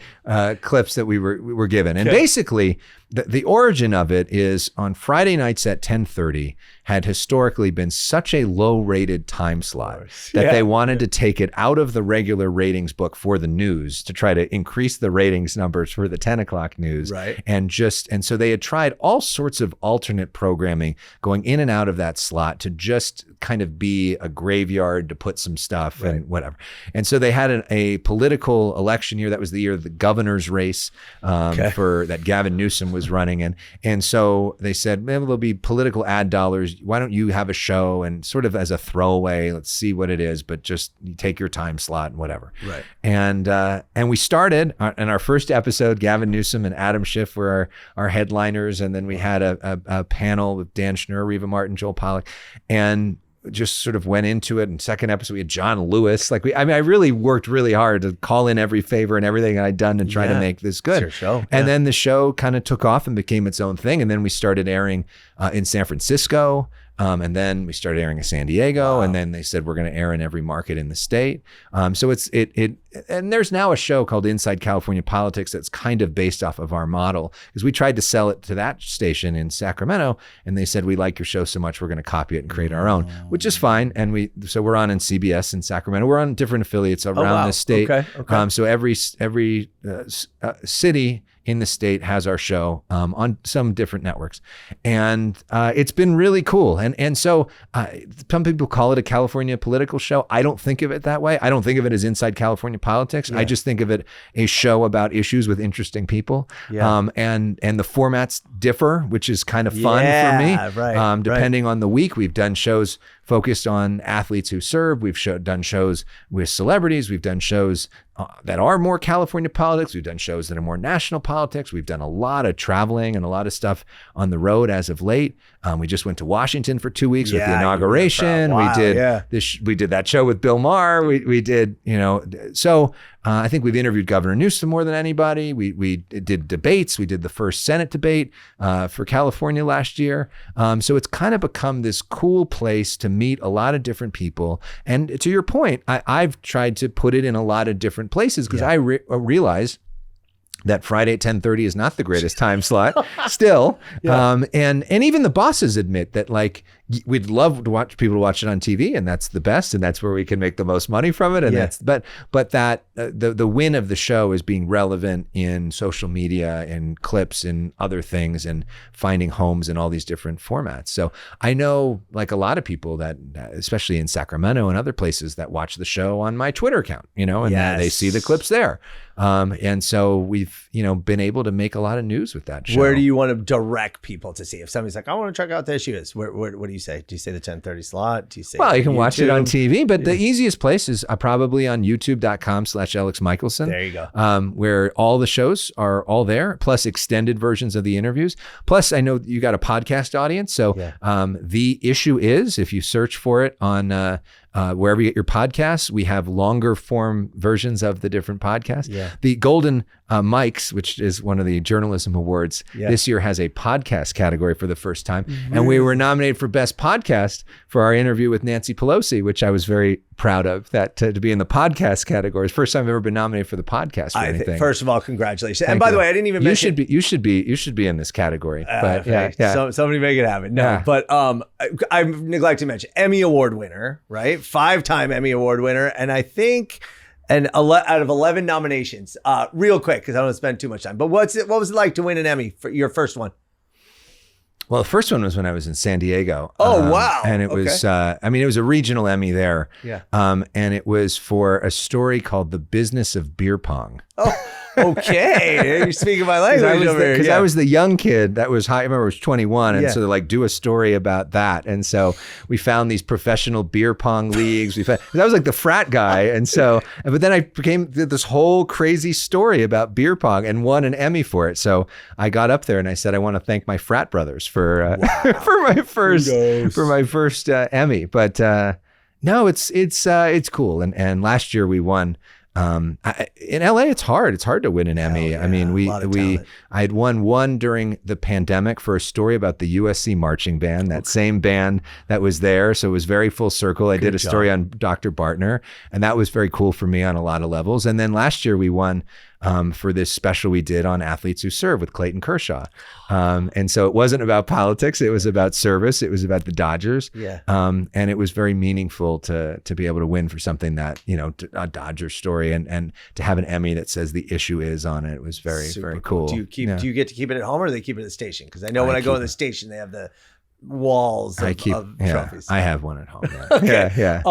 clips that we were given. And basically the origin of it is on Friday nights at 10:30 had historically been such a low rated time slot that they wanted to take it out of the regular ratings book for the news to try to increase the ratings numbers for the 10 o'clock news. Right. And so they had tried all sorts of alternate programming going in and out of that slot to just kind of be a graveyard to put some stuff and whatever. And so they had a political election year. That was the year of the governor's race for that Gavin Newsom was running. And so they said, maybe there'll be political ad dollars. Why don't you have a show and sort of as a throwaway, let's see what it is, but just you take your time slot and whatever. Right. And we started in our first episode, Gavin Newsom and Adam Schiff were our headliners. And then we had a panel with Dan Schnurr, Reva Martin, Joel Pollack. And just sort of went into it. And second episode, we had John Lewis. I really worked really hard to call in every favor and everything I'd done to try to make this good. It's your show. And then the show kind of took off and became its own thing. And then we started airing in San Francisco. And then we started airing in San Diego, and then they said we're going to air in every market in the state. So and there's now a show called Inside California Politics that's kind of based off of our model, because we tried to sell it to that station in Sacramento, and they said we like your show so much we're going to copy it and create our own, which is fine. And we're on in CBS in Sacramento. We're on different affiliates around the state. Okay. So every city in the state has our show on some different networks, and it's been really cool. And so some people call it a California political show. I don't think of it that way. I don't think of it as Inside California Politics. I just think of it a show about issues with interesting people. And the formats differ, which is kind of fun for me. Depending on the week, we've done shows focused on athletes who serve. We've done shows with celebrities. We've done shows that are more California politics. We've done shows that are more national politics. We've done a lot of traveling and a lot of stuff on the road as of late. We just went to Washington for 2 weeks with the inauguration. We did we did that show with Bill Maher. We did, so I think we've interviewed Governor Newsom more than anybody. We did debates. We did the first Senate debate for California last year. So it's kind of become this cool place to meet a lot of different people. And to your point, I've tried to put it in a lot of different places, because I realize that Friday at 10:30 is not the greatest time slot still. And even the bosses admit that, like, we'd love to watch people to watch it on TV, and that's the best, and that's where we can make the most money from it. And but that the win of the show is being relevant in social media and clips and other things, and finding homes in all these different formats. So I know, like, a lot of people that, especially in Sacramento and other places, that watch the show on my Twitter account, and they see the clips there. And so we've, been able to make a lot of news with that show. Where do you want to direct people to see? If somebody's like, I want to check out the issues, what do you say? Do you say the 10:30 slot? Do you say, well, you can watch it on TV, but the easiest place is probably on youtube.com/Elex Michaelson. There you go. Where all the shows are all there, plus extended versions of the interviews. Plus, I know you got a podcast audience. So The Issue Is, if you search for it on wherever you get your podcasts, we have longer form versions of the different podcasts. The Golden Mics, which is one of the journalism awards, this year has a podcast category for the first time. And we were nominated for Best Podcast for our interview with Nancy Pelosi, which I was very proud of, that to be in the podcast category. It's the first time I've ever been nominated for the podcast for anything. First of all, congratulations. And by the way, I didn't even mention. You should be in this category. But So, somebody make it happen. No, but I neglected to mention Emmy Award winner, right? 5-time Emmy Award winner. And I think out of 11 nominations, real quick, because I don't want to spend too much time, but what was it like to win an Emmy for your first one? Well, the first one was when I was in San Diego. Oh, wow. And it was, it was a regional Emmy there. And it was for a story called The Business of Beer Pong. Oh, okay. You're speaking my language over here. Because I was the young kid that was high. I remember I was 21. And so they're like, do a story about that. And so we found these professional beer pong leagues. I was like the frat guy. And so, but then I did this whole crazy story about beer pong and won an Emmy for it. So I got up there and I said, I want to thank my frat brothers for my first Emmy. But no, it's cool. And last year we won. In LA, it's hard to win an Emmy. I mean, I had won one during the pandemic for a story about the USC marching band, that same band that was there. So it was very full circle. I did a story on Dr. Bartner, and that was very cool for me on a lot of levels. And then last year we won for this special we did on athletes who serve with Clayton Kershaw. And so it wasn't about politics. It was about service. It was about the Dodgers. And it was very meaningful to be able to win for something that, a Dodgers story, and to have an Emmy that says The Issue Is on it. It was very, very cool. Do you get to keep it at home, or do they keep it at the station? Because I know when I go to the station, they have the walls of trophies. I have one at home. Okay.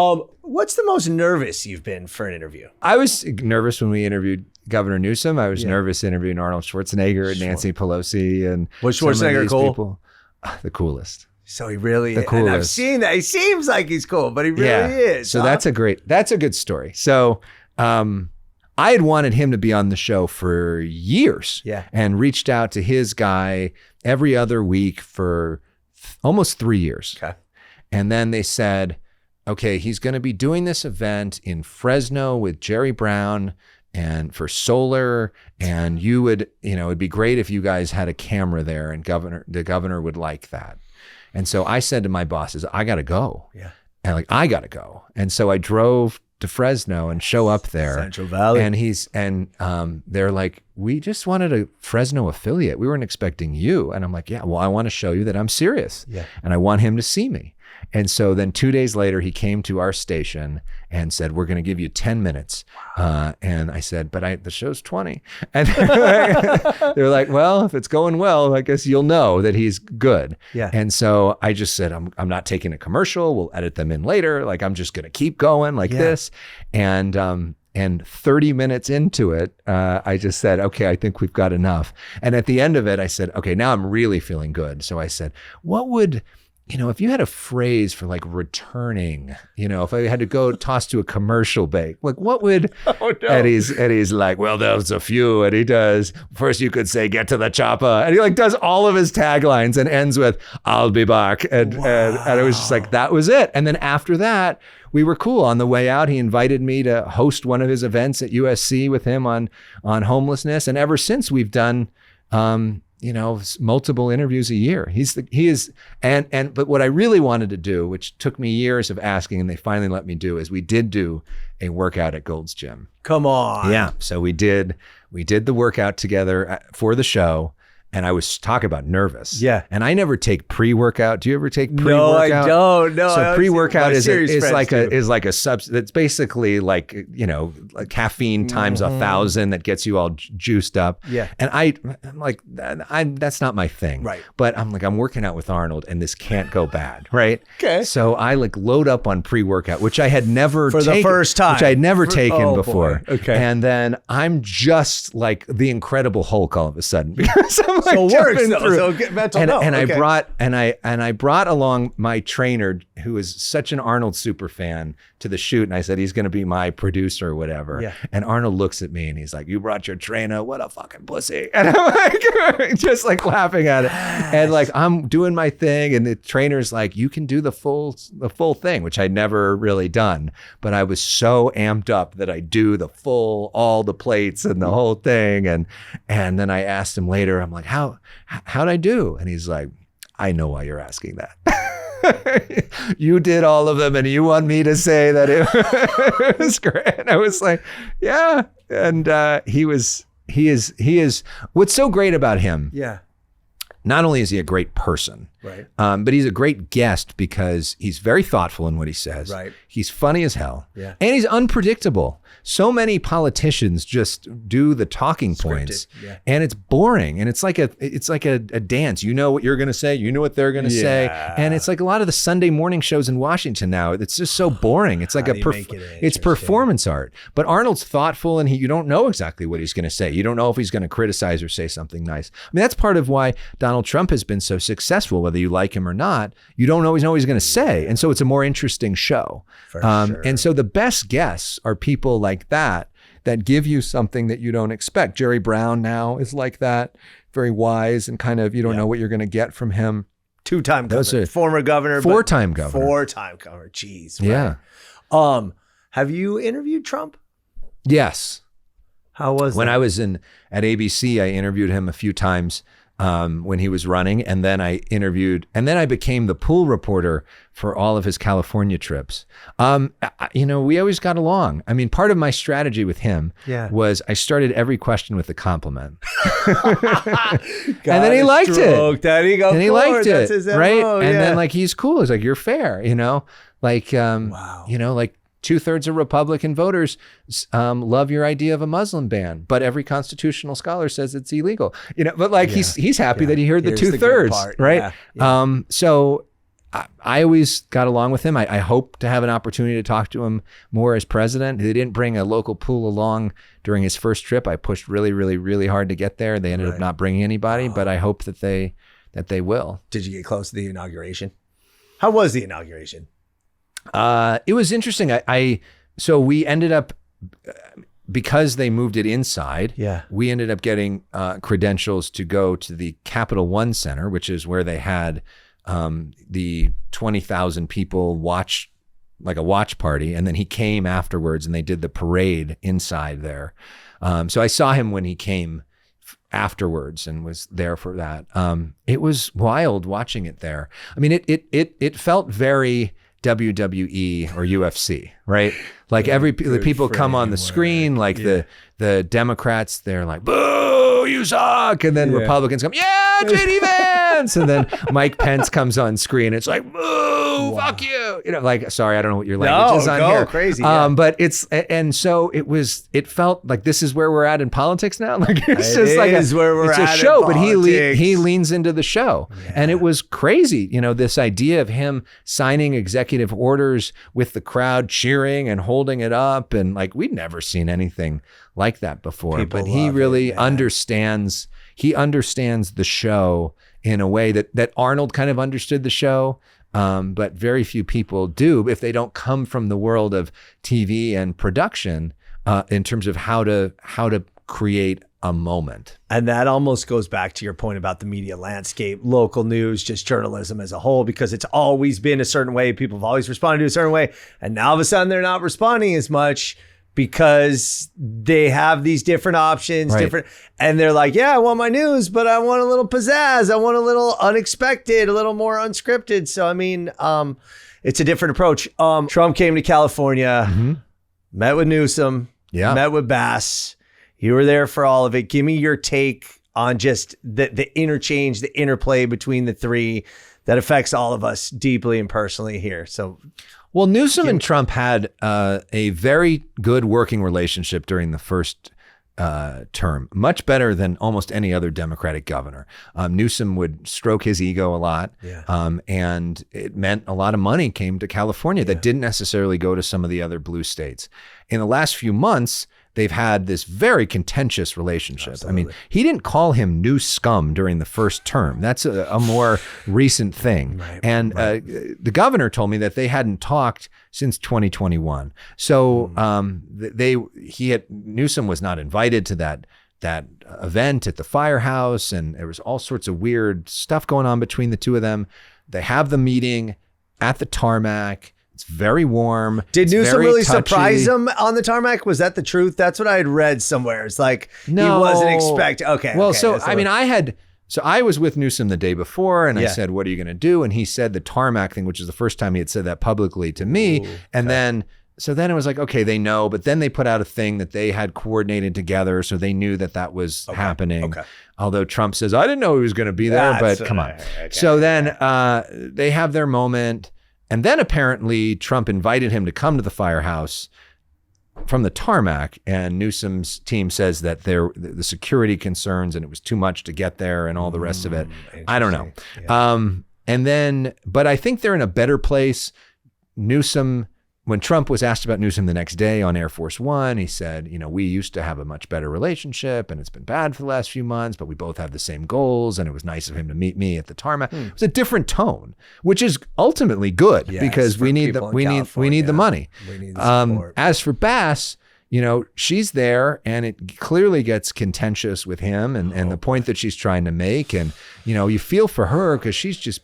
What's the most nervous you've been for an interview? I was nervous when we interviewed Governor Newsom. I was nervous interviewing Arnold Schwarzenegger and Nancy Pelosi. And was Schwarzenegger cool? People. The coolest. So he really the is. Coolest. And I've seen that. He seems like he's cool, but he really is. So that's a good story. So I had wanted him to be on the show for years and reached out to his guy every other week for almost 3 years. Okay. And then they said, okay, he's going to be doing this event in Fresno with Jerry Brown and for solar, and you would, it'd be great if you guys had a camera there, and the governor would like that. And so I said to my bosses, I got to go. Yeah. And I got to go. And so I drove to Fresno and show up there. Central Valley. And they're like, we just wanted a Fresno affiliate. We weren't expecting you. And I'm like, yeah, well, I want to show you that I'm serious. Yeah. And I want him to see me. And so then 2 days later, he came to our station and said, we're going to give you 10 minutes. And I said, but the show's 20. And they're like, well, if it's going well, I guess you'll know that he's good. Yeah. And so I just said, I'm not taking a commercial. We'll edit them in later. Like, I'm just going to keep going like this. And 30 minutes into it, I just said, okay, I think we've got enough. And at the end of it, I said, okay, now I'm really feeling good. So I said, what would, if you had a phrase for like returning, if I had to go toss to a commercial break, like what would Eddie's like, well, there's a few. And he does, first you could say, get to the chopper. And he like does all of his taglines and ends with, I'll be back. And it was just like, that was it. And then after that, we were cool. On the way out, he invited me to host one of his events at USC with him on homelessness. And ever since, we've done, multiple interviews a year. But what I really wanted to do, which took me years of asking, and they finally let me do, is we did do a workout at Gold's Gym. Come on. Yeah. So we did the workout together for the show. And I was talking about nervous. Yeah. And I never take pre-workout. Do you ever take pre-workout? No, I don't. No. So pre-workout is like a substance. It's basically like, like caffeine times 1,000 that gets you all juiced up. Yeah. And I'm like, that's not my thing. Right. But I'm like, I'm working out with Arnold and this can't go bad. Right. Okay. So I like load up on pre-workout, which I had never taken. For the first time. Which I had never taken before. Boy. Okay. And then I'm just like the Incredible Hulk all of a sudden because I'm like, so it works though. Through. So get mental. I brought along my trainer, who is such an Arnold super fan, to the shoot, and I said he's going to be my producer or whatever. Yeah. And Arnold looks at me and he's like, "You brought your trainer? What a fucking pussy!" And I'm like, just like laughing at it, and like I'm doing my thing, and the trainer's like, "You can do the full thing," which I'd never really done, but I was so amped up that I do all the plates and the whole thing, and then I asked him later, I'm like, how'd I do? And he's like, I know why you're asking that. You did all of them and you want me to say that it was great. And I was like, yeah. And he is what's so great about him. Yeah. Not only is he a great person, right, but he's a great guest because he's very thoughtful in what he says. Right. He's funny as hell. Yeah. And he's unpredictable. So many politicians just do the talking points, and it's boring. And it's like a dance. You know what you're going to say. You know what they're going to say. And it's like a lot of the Sunday morning shows in Washington now. It's just so boring. It's like it's performance art. But Arnold's thoughtful, and you don't know exactly what he's going to say. You don't know if he's going to criticize or say something nice. I mean, that's part of why Donald Trump has been so successful, whether you like him or not. You don't always know what he's going to say. And so it's a more interesting show. For sure. And so the best guests are people like that give you something that you don't expect. Jerry Brown now is like that, very wise and kind of, you don't know what you're going to get from him. Two-time governor, former governor. Four-time governor. Four-time governor. Jeez. Right. Yeah. Have you interviewed Trump? Yes. How was when that? I was at ABC, I interviewed him a few times when he was running, and then I became the pool reporter for all of his California trips. We always got along. I mean, part of my strategy with him was I started every question with a compliment. And then he liked it. And he liked it, That's his MO, right? And then like, he's cool. He's like, you're fair, like, wow. Like 2/3 of Republican voters love your idea of a Muslim ban, but every constitutional scholar says it's illegal. But like he's happy that he heard the 2/3, right? Yeah. So I always got along with him. I hope to have an opportunity to talk to him more as president. They didn't bring a local pool along during his first trip. I pushed really, really, really hard to get there. They ended up not bringing anybody, but I hope that they will. Did you get close to the inauguration? How was the inauguration? It was interesting. So we ended up, because they moved it inside, we ended up getting credentials to go to the Capital One Center, which is where they had the 20,000 people watched like a watch party, and then he came afterwards and they did the parade inside there. So I saw him when he came afterwards and was there for that. It was wild watching it there. I mean, it felt very WWE or UFC, right? Like the people come on the screen, like the Democrats, they're like, boo, you suck. And then Republicans come, yeah, JD Vance. And then Mike Pence comes on screen. It's like, boo, fuck you. You know, like, sorry, I don't know what your language is on here. Crazy. But and so it felt like this is where we're at in politics now. Like it's just like it's a show, but he leans into the show. Yeah. And it was crazy. You know, this idea of him signing executive orders with the crowd cheering and holding it up. And like, we'd never seen anything like that before, but he really understands the show in a way that Arnold kind of understood the show. But very few people do if they don't come from the world of TV and production in terms of how to create a moment. And that almost goes back to your point about the media landscape, local news, just journalism as a whole, because it's always been a certain way. People have always responded to a certain way. And now all of a sudden they're not responding as much because they have these different options, and they're like, yeah, I want my news, but I want a little pizzazz. I want a little unexpected, a little more unscripted. So, I mean, it's a different approach. Trump came to California, met with Newsom, met with Bass. You were there for all of it. Give me your take on just the interchange, the interplay between the three that affects all of us deeply and personally here. So, well, Newsom and Trump had a very good working relationship during the first term, much better than almost any other Democratic governor. Newsom would stroke his ego a lot, and it meant a lot of money came to California that didn't necessarily go to some of the other blue states. In the last few months, they've had this very contentious relationship. Absolutely. I mean, he didn't call him new scum during the first term. That's a more recent thing. The governor told me that they hadn't talked since 2021. So Newsom was not invited to that event at the firehouse, and there was all sorts of weird stuff going on between the two of them. They have the meeting at the tarmac. It's very warm. Did Newsom really surprise him on the tarmac? Was that the truth? That's what I had read somewhere. It's like he wasn't expecting. Okay. Well, I was with Newsom the day before, and I said, "What are you going to do?" And he said the tarmac thing, which is the first time he had said that publicly to me. Then it was like, okay, they know, but then they put out a thing that they had coordinated together, so they knew that was happening. Okay. Although Trump says, "I didn't know he was going to be there," but come on. Okay. So then they have their moment. And then apparently Trump invited him to come to the firehouse from the tarmac, and Newsom's team says that the security concerns and it was too much to get there and all the rest of it. I don't know. Yeah. But I think they're in a better place. Newsom, when Trump was asked about Newsom the next day on Air Force One, he said, we used to have a much better relationship and it's been bad for the last few months, but we both have the same goals, and it was nice of him to meet me at the tarmac. It was a different tone, which is ultimately good because we need the money. We need the support. As for Bass, she's there, and it clearly gets contentious with him and the point that she's trying to make. And, you feel for her because she's just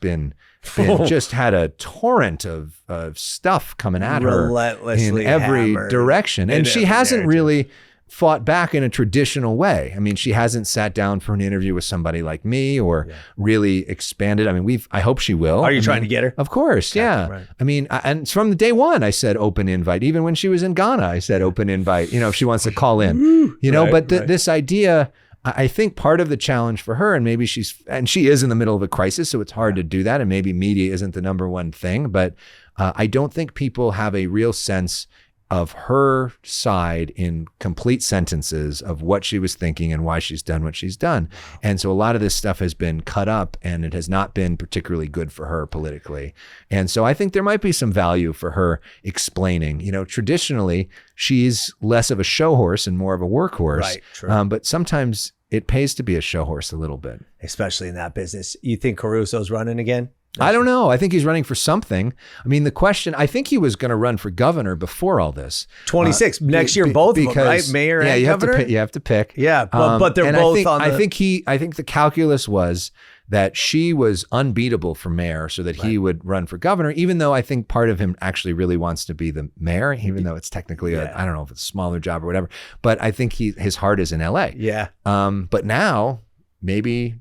just had a torrent of stuff coming at her in every direction. And she hasn't really fought back in a traditional way. I mean, she hasn't sat down for an interview with somebody like me or really expanded. I mean, I hope she will. Are you trying to get her? Of course. Yeah. Right. I mean, and from the day one, I said open invite. Even when she was in Ghana, I said open invite, if she wants to call in, this idea, I think part of the challenge for her, and maybe she is in the middle of a crisis, so it's hard to do that. And maybe media isn't the number one thing, but I don't think people have a real sense of her side in complete sentences of what she was thinking and why she's done what she's done. And so a lot of this stuff has been cut up, and it has not been particularly good for her politically. And so I think there might be some value for her explaining. Traditionally, she's less of a show horse and more of a workhorse. Right, true. But sometimes it pays to be a show horse a little bit. Especially in that business. You think Caruso's running again? I don't know. I think he's running for something. I mean, I think he was going to run for governor before all this. 26 next year, both of them, right? Mayor and governor? You have to pick. Yeah, but they're both on the... I think the calculus was that she was unbeatable for mayor so that he would run for governor, even though I think part of him actually really wants to be the mayor, even though it's technically, I don't know if it's a smaller job or whatever, but I think his heart is in LA. Yeah. But now maybe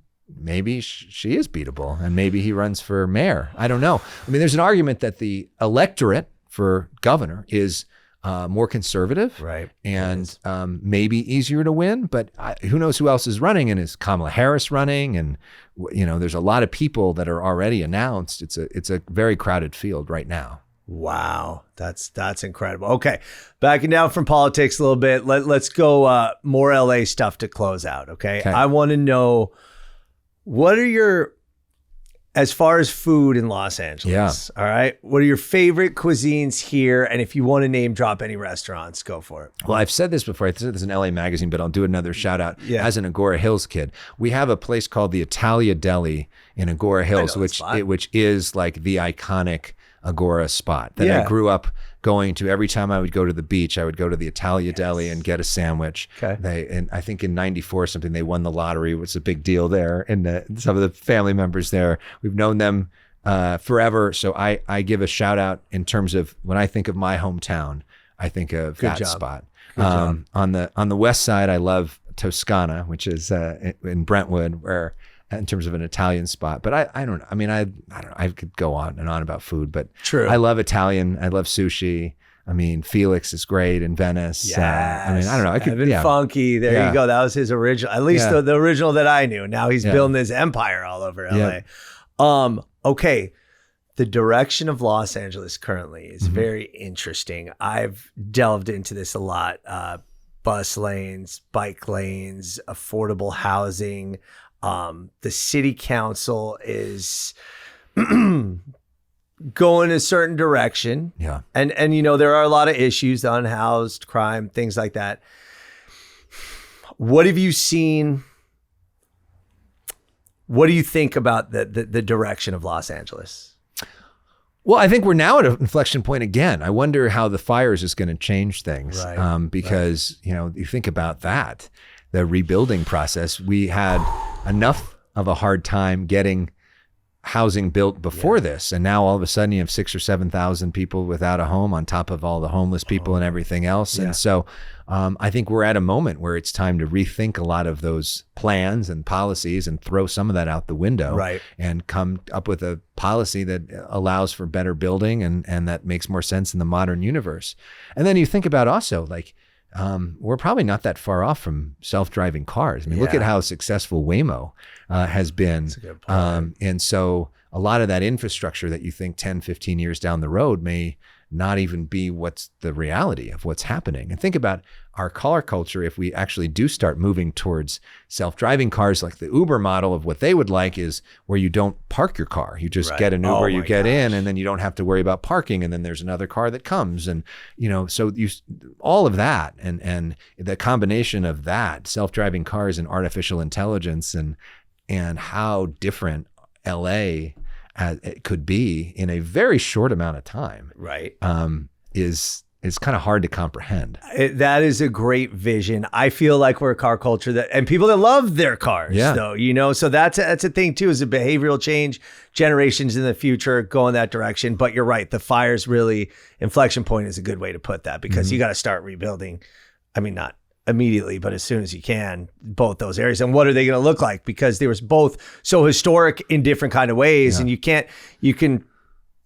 she is beatable and maybe he runs for mayor. I don't know. I mean, there's an argument that the electorate for governor is more conservative, right, and maybe easier to win. But who knows who else is running? And is Kamala Harris running? And there's a lot of people that are already announced. It's a very crowded field right now. Wow, that's incredible. Okay, backing down from politics a little bit. Let's go more LA stuff to close out. Okay, I want to know, what are your, as far as food in Los Angeles, all right, what are your favorite cuisines here? And if you want to name drop any restaurants, go for it. Well, I've said this before. I said this in LA Magazine, but I'll do another shout out. As an Agora Hills kid, we have a place called the Italia Deli in Agora Hills, which is like the iconic Agora spot that I grew up going to. Every time I would go to the beach, I would go to the Italia Deli and get a sandwich. And I think in '94 or something, they won the lottery. It was a big deal there. And some of the family members there, we've known them forever. So I give a shout out in terms of when I think of my hometown, I think of that spot. On the west side, I love Toscana, which is in Brentwood, where in terms of an Italian spot. But I don't know. I mean, I don't know. I could go on and on about food, but I love Italian. I love sushi. I mean, Felix is great in Venice. Yes. I mean, I don't know. I could, Evan Funky. There you go. That was his original, at least the original that I knew. Now he's building his empire all over LA. Okay. The direction of Los Angeles currently is very interesting. I've delved into this a lot. Bus lanes, bike lanes, affordable housing. The city council is going a certain direction. Yeah. And there are a lot of issues, unhoused, crime, things like that. What have you seen? What do you think about the direction of Los Angeles? Well, I think we're now at an inflection point again. I wonder how the fires is going to change things. Because, you think about that, the rebuilding process, we had enough of a hard time getting housing built before this. And now all of a sudden you have 6,000 or 7,000 people without a home on top of all the homeless people and everything else. And so I think we're at a moment where it's time to rethink a lot of those plans and policies and throw some of that out the window and come up with a policy that allows for better building and that makes more sense in the modern universe. And then you think about also like, we're probably not that far off from self-driving cars. I mean, look at how successful Waymo has been. That's a good point. And so a lot of that infrastructure that you think 10, 15 years down the road may not even be what's the reality of what's happening. And think about our car culture. If we actually do start moving towards self-driving cars, like the Uber model of what they would like is where you don't park your car. You just get an Uber, you get in, and then you don't have to worry about parking. And then there's another car that comes. And, so all of that and the combination of that, self-driving cars and artificial intelligence and how different LA it could be in a very short amount of time, is kind of hard to comprehend. That is a great vision. I feel like we're a car culture and people that love their cars, though, so that's a thing too, is a behavioral change. Generations in the future go in that direction. But you're right. The fires really, inflection point is a good way to put that, because you got to start rebuilding. I mean, not immediately, but as soon as you can, both those areas. And what are they going to look like? Because they was both so historic in different kind of ways. And you can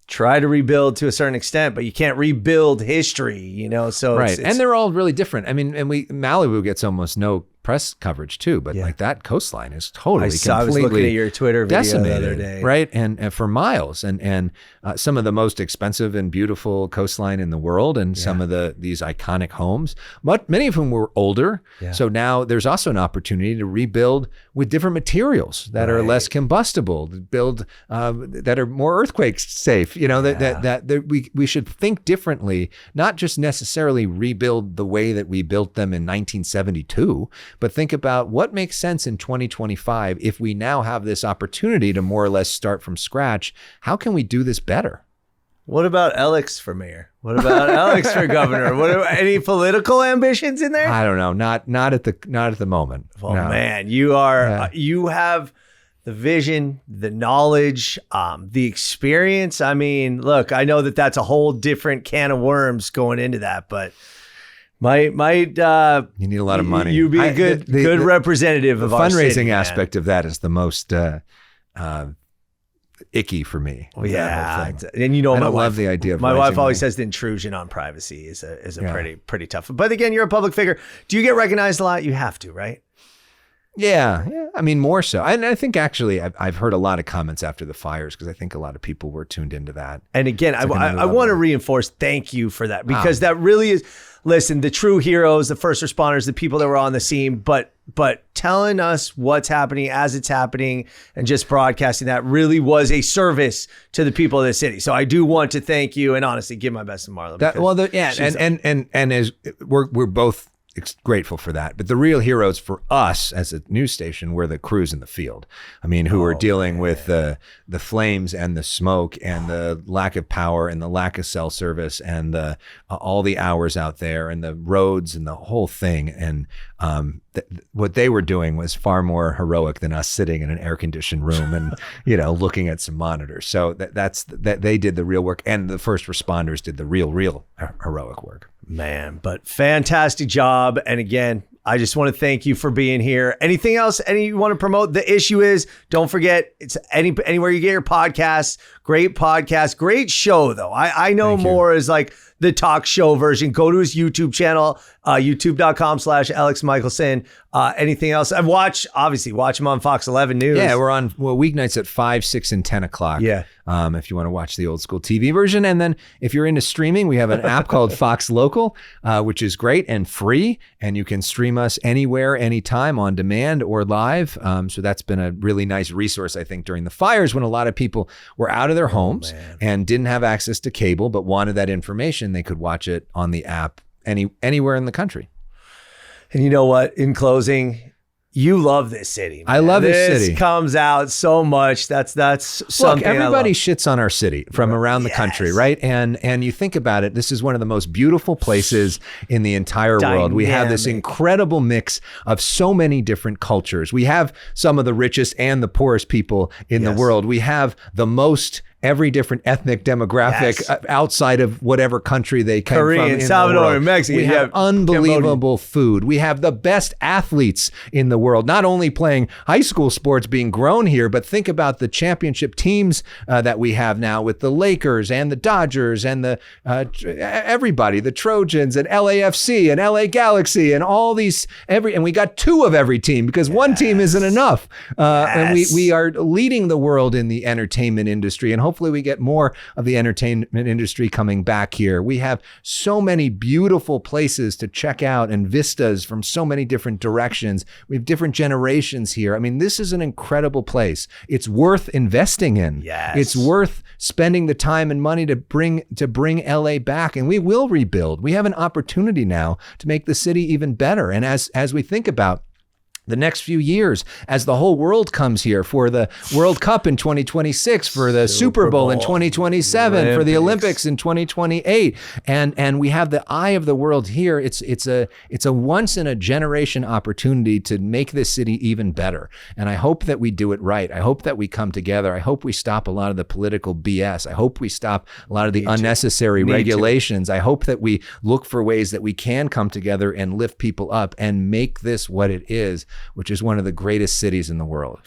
try to rebuild to a certain extent, but you can't rebuild history, so it's, and they're all really different. I mean, and Malibu gets almost no press coverage too, but like that coastline is totally I was looking at your Twitter video decimated, the other day, right? And for miles, and some of the most expensive and beautiful coastline in the world, and some of these iconic homes, many of whom were older. So now there's also an opportunity to rebuild with different materials that are less combustible, build that are more earthquake safe. That we should think differently, not just necessarily rebuild the way that we built them in 1972. But think about what makes sense in 2025 if we now have this opportunity to more or less start from scratch. How can we do this better? What about Elex for mayor? What about Elex for governor? Any political ambitions in there? I don't know. Not at the moment. Well, man, you have the vision, the knowledge, the experience. I mean, look, I know that that's a whole different can of worms going into that, but might you need a lot of money. You be a good representative of our city, fundraising aspect of that is the most icky for me. Well, yeah, and you know, I don't love the idea of my wife always says the intrusion on privacy is a pretty tough. But again, you're a public figure. Do you get recognized a lot? You have to, right? Yeah. I mean, more so. And I think actually I've heard a lot of comments after the fires because I think a lot of people were tuned into that. And again, I want to reinforce thank you for that, because that really is, listen, the true heroes, the first responders, the people that were on the scene, but telling us what's happening as it's happening and just broadcasting that really was a service to the people of the city. So I do want to thank you and honestly give my best to Marla. And as we're both grateful for that. But the real heroes for us as a news station were the crews in the field. I mean, who were dealing with the flames and the smoke and the lack of power and the lack of cell service and the all the hours out there and the roads and the whole thing. And what they were doing was far more heroic than us sitting in an air-conditioned room and, looking at some monitors. So that's they did the real work, and the first responders did the real heroic work. Man, but fantastic job. And again, I just want to thank you for being here. Anything else you want to promote? The issue is, don't forget, it's anywhere you get your podcasts. Great podcast, great show though. I know more is like the talk show version. Go to his YouTube channel, youtube.com/Elex Michaelson. Anything else? Watch him on Fox 11 News. Yeah, we're on weeknights at 5, 6, and 10 o'clock. Yeah. If you want to watch the old school TV version. And then if you're into streaming, we have an app called Fox Local, which is great and free. And you can stream us anywhere, anytime, on demand or live. So that's been a really nice resource, I think, during the fires when a lot of people were out of their homes and didn't have access to cable, but wanted that information. They could watch it on the app anywhere in the country. And you know what? In closing, you love this city, man. I love this city. This comes out so much. That's something. Look, everybody shits on our city from around the country, right? And you think about it, this is one of the most beautiful places in the entire world. We have this incredible mix of so many different cultures. We have some of the richest and the poorest people in the world. We have the most every different ethnic demographic outside of whatever country they came from. Korean, Salvadoran, Mexican. We have unbelievable food. We have the best athletes in the world, not only playing high school sports being grown here, but think about the championship teams that we have now with the Lakers and the Dodgers and the everybody, the Trojans and LAFC and LA Galaxy and all these, and we got 2 of every team because one team isn't enough. And we are leading the world in the entertainment industry, and hopefully we get more of the entertainment industry coming back here. We have so many beautiful places to check out and vistas from so many different directions. We have different generations here. I mean, this is an incredible place. It's worth investing in. Yes. It's worth spending the time and money to bring LA back, and we will rebuild. We have an opportunity now to make the city even better. And as we think about the next few years, as the whole world comes here for the World Cup in 2026, for the Super Bowl in 2027, for the Olympics in 2028, and we have the eye of the world here. It's a once in a generation opportunity to make this city even better. And I hope that we do it right. I hope that we come together. I hope we stop a lot of the political BS. I hope we stop a lot of the unnecessary regulations. I hope that we look for ways that we can come together and lift people up and make this what it is, which is one of the greatest cities in the world.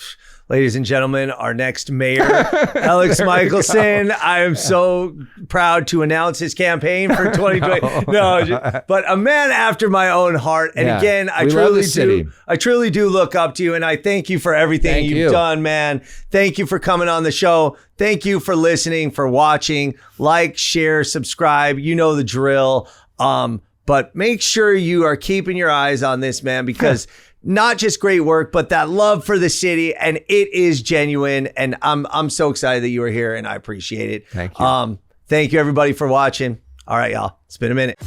Ladies and gentlemen, our next mayor, Elex Michaelson. I am so proud to announce his campaign for 2020. But a man after my own heart. And again, I truly do look up to you, and I thank you for everything you've done, man. Thank you for coming on the show. Thank you for listening, for watching. Like, share, subscribe. You know the drill. But make sure you are keeping your eyes on this man, because not just great work, but that love for the city, and it is genuine. And I'm so excited that you are here, and I appreciate it. Thank you. Thank you everybody for watching. All right, y'all. It's been a minute.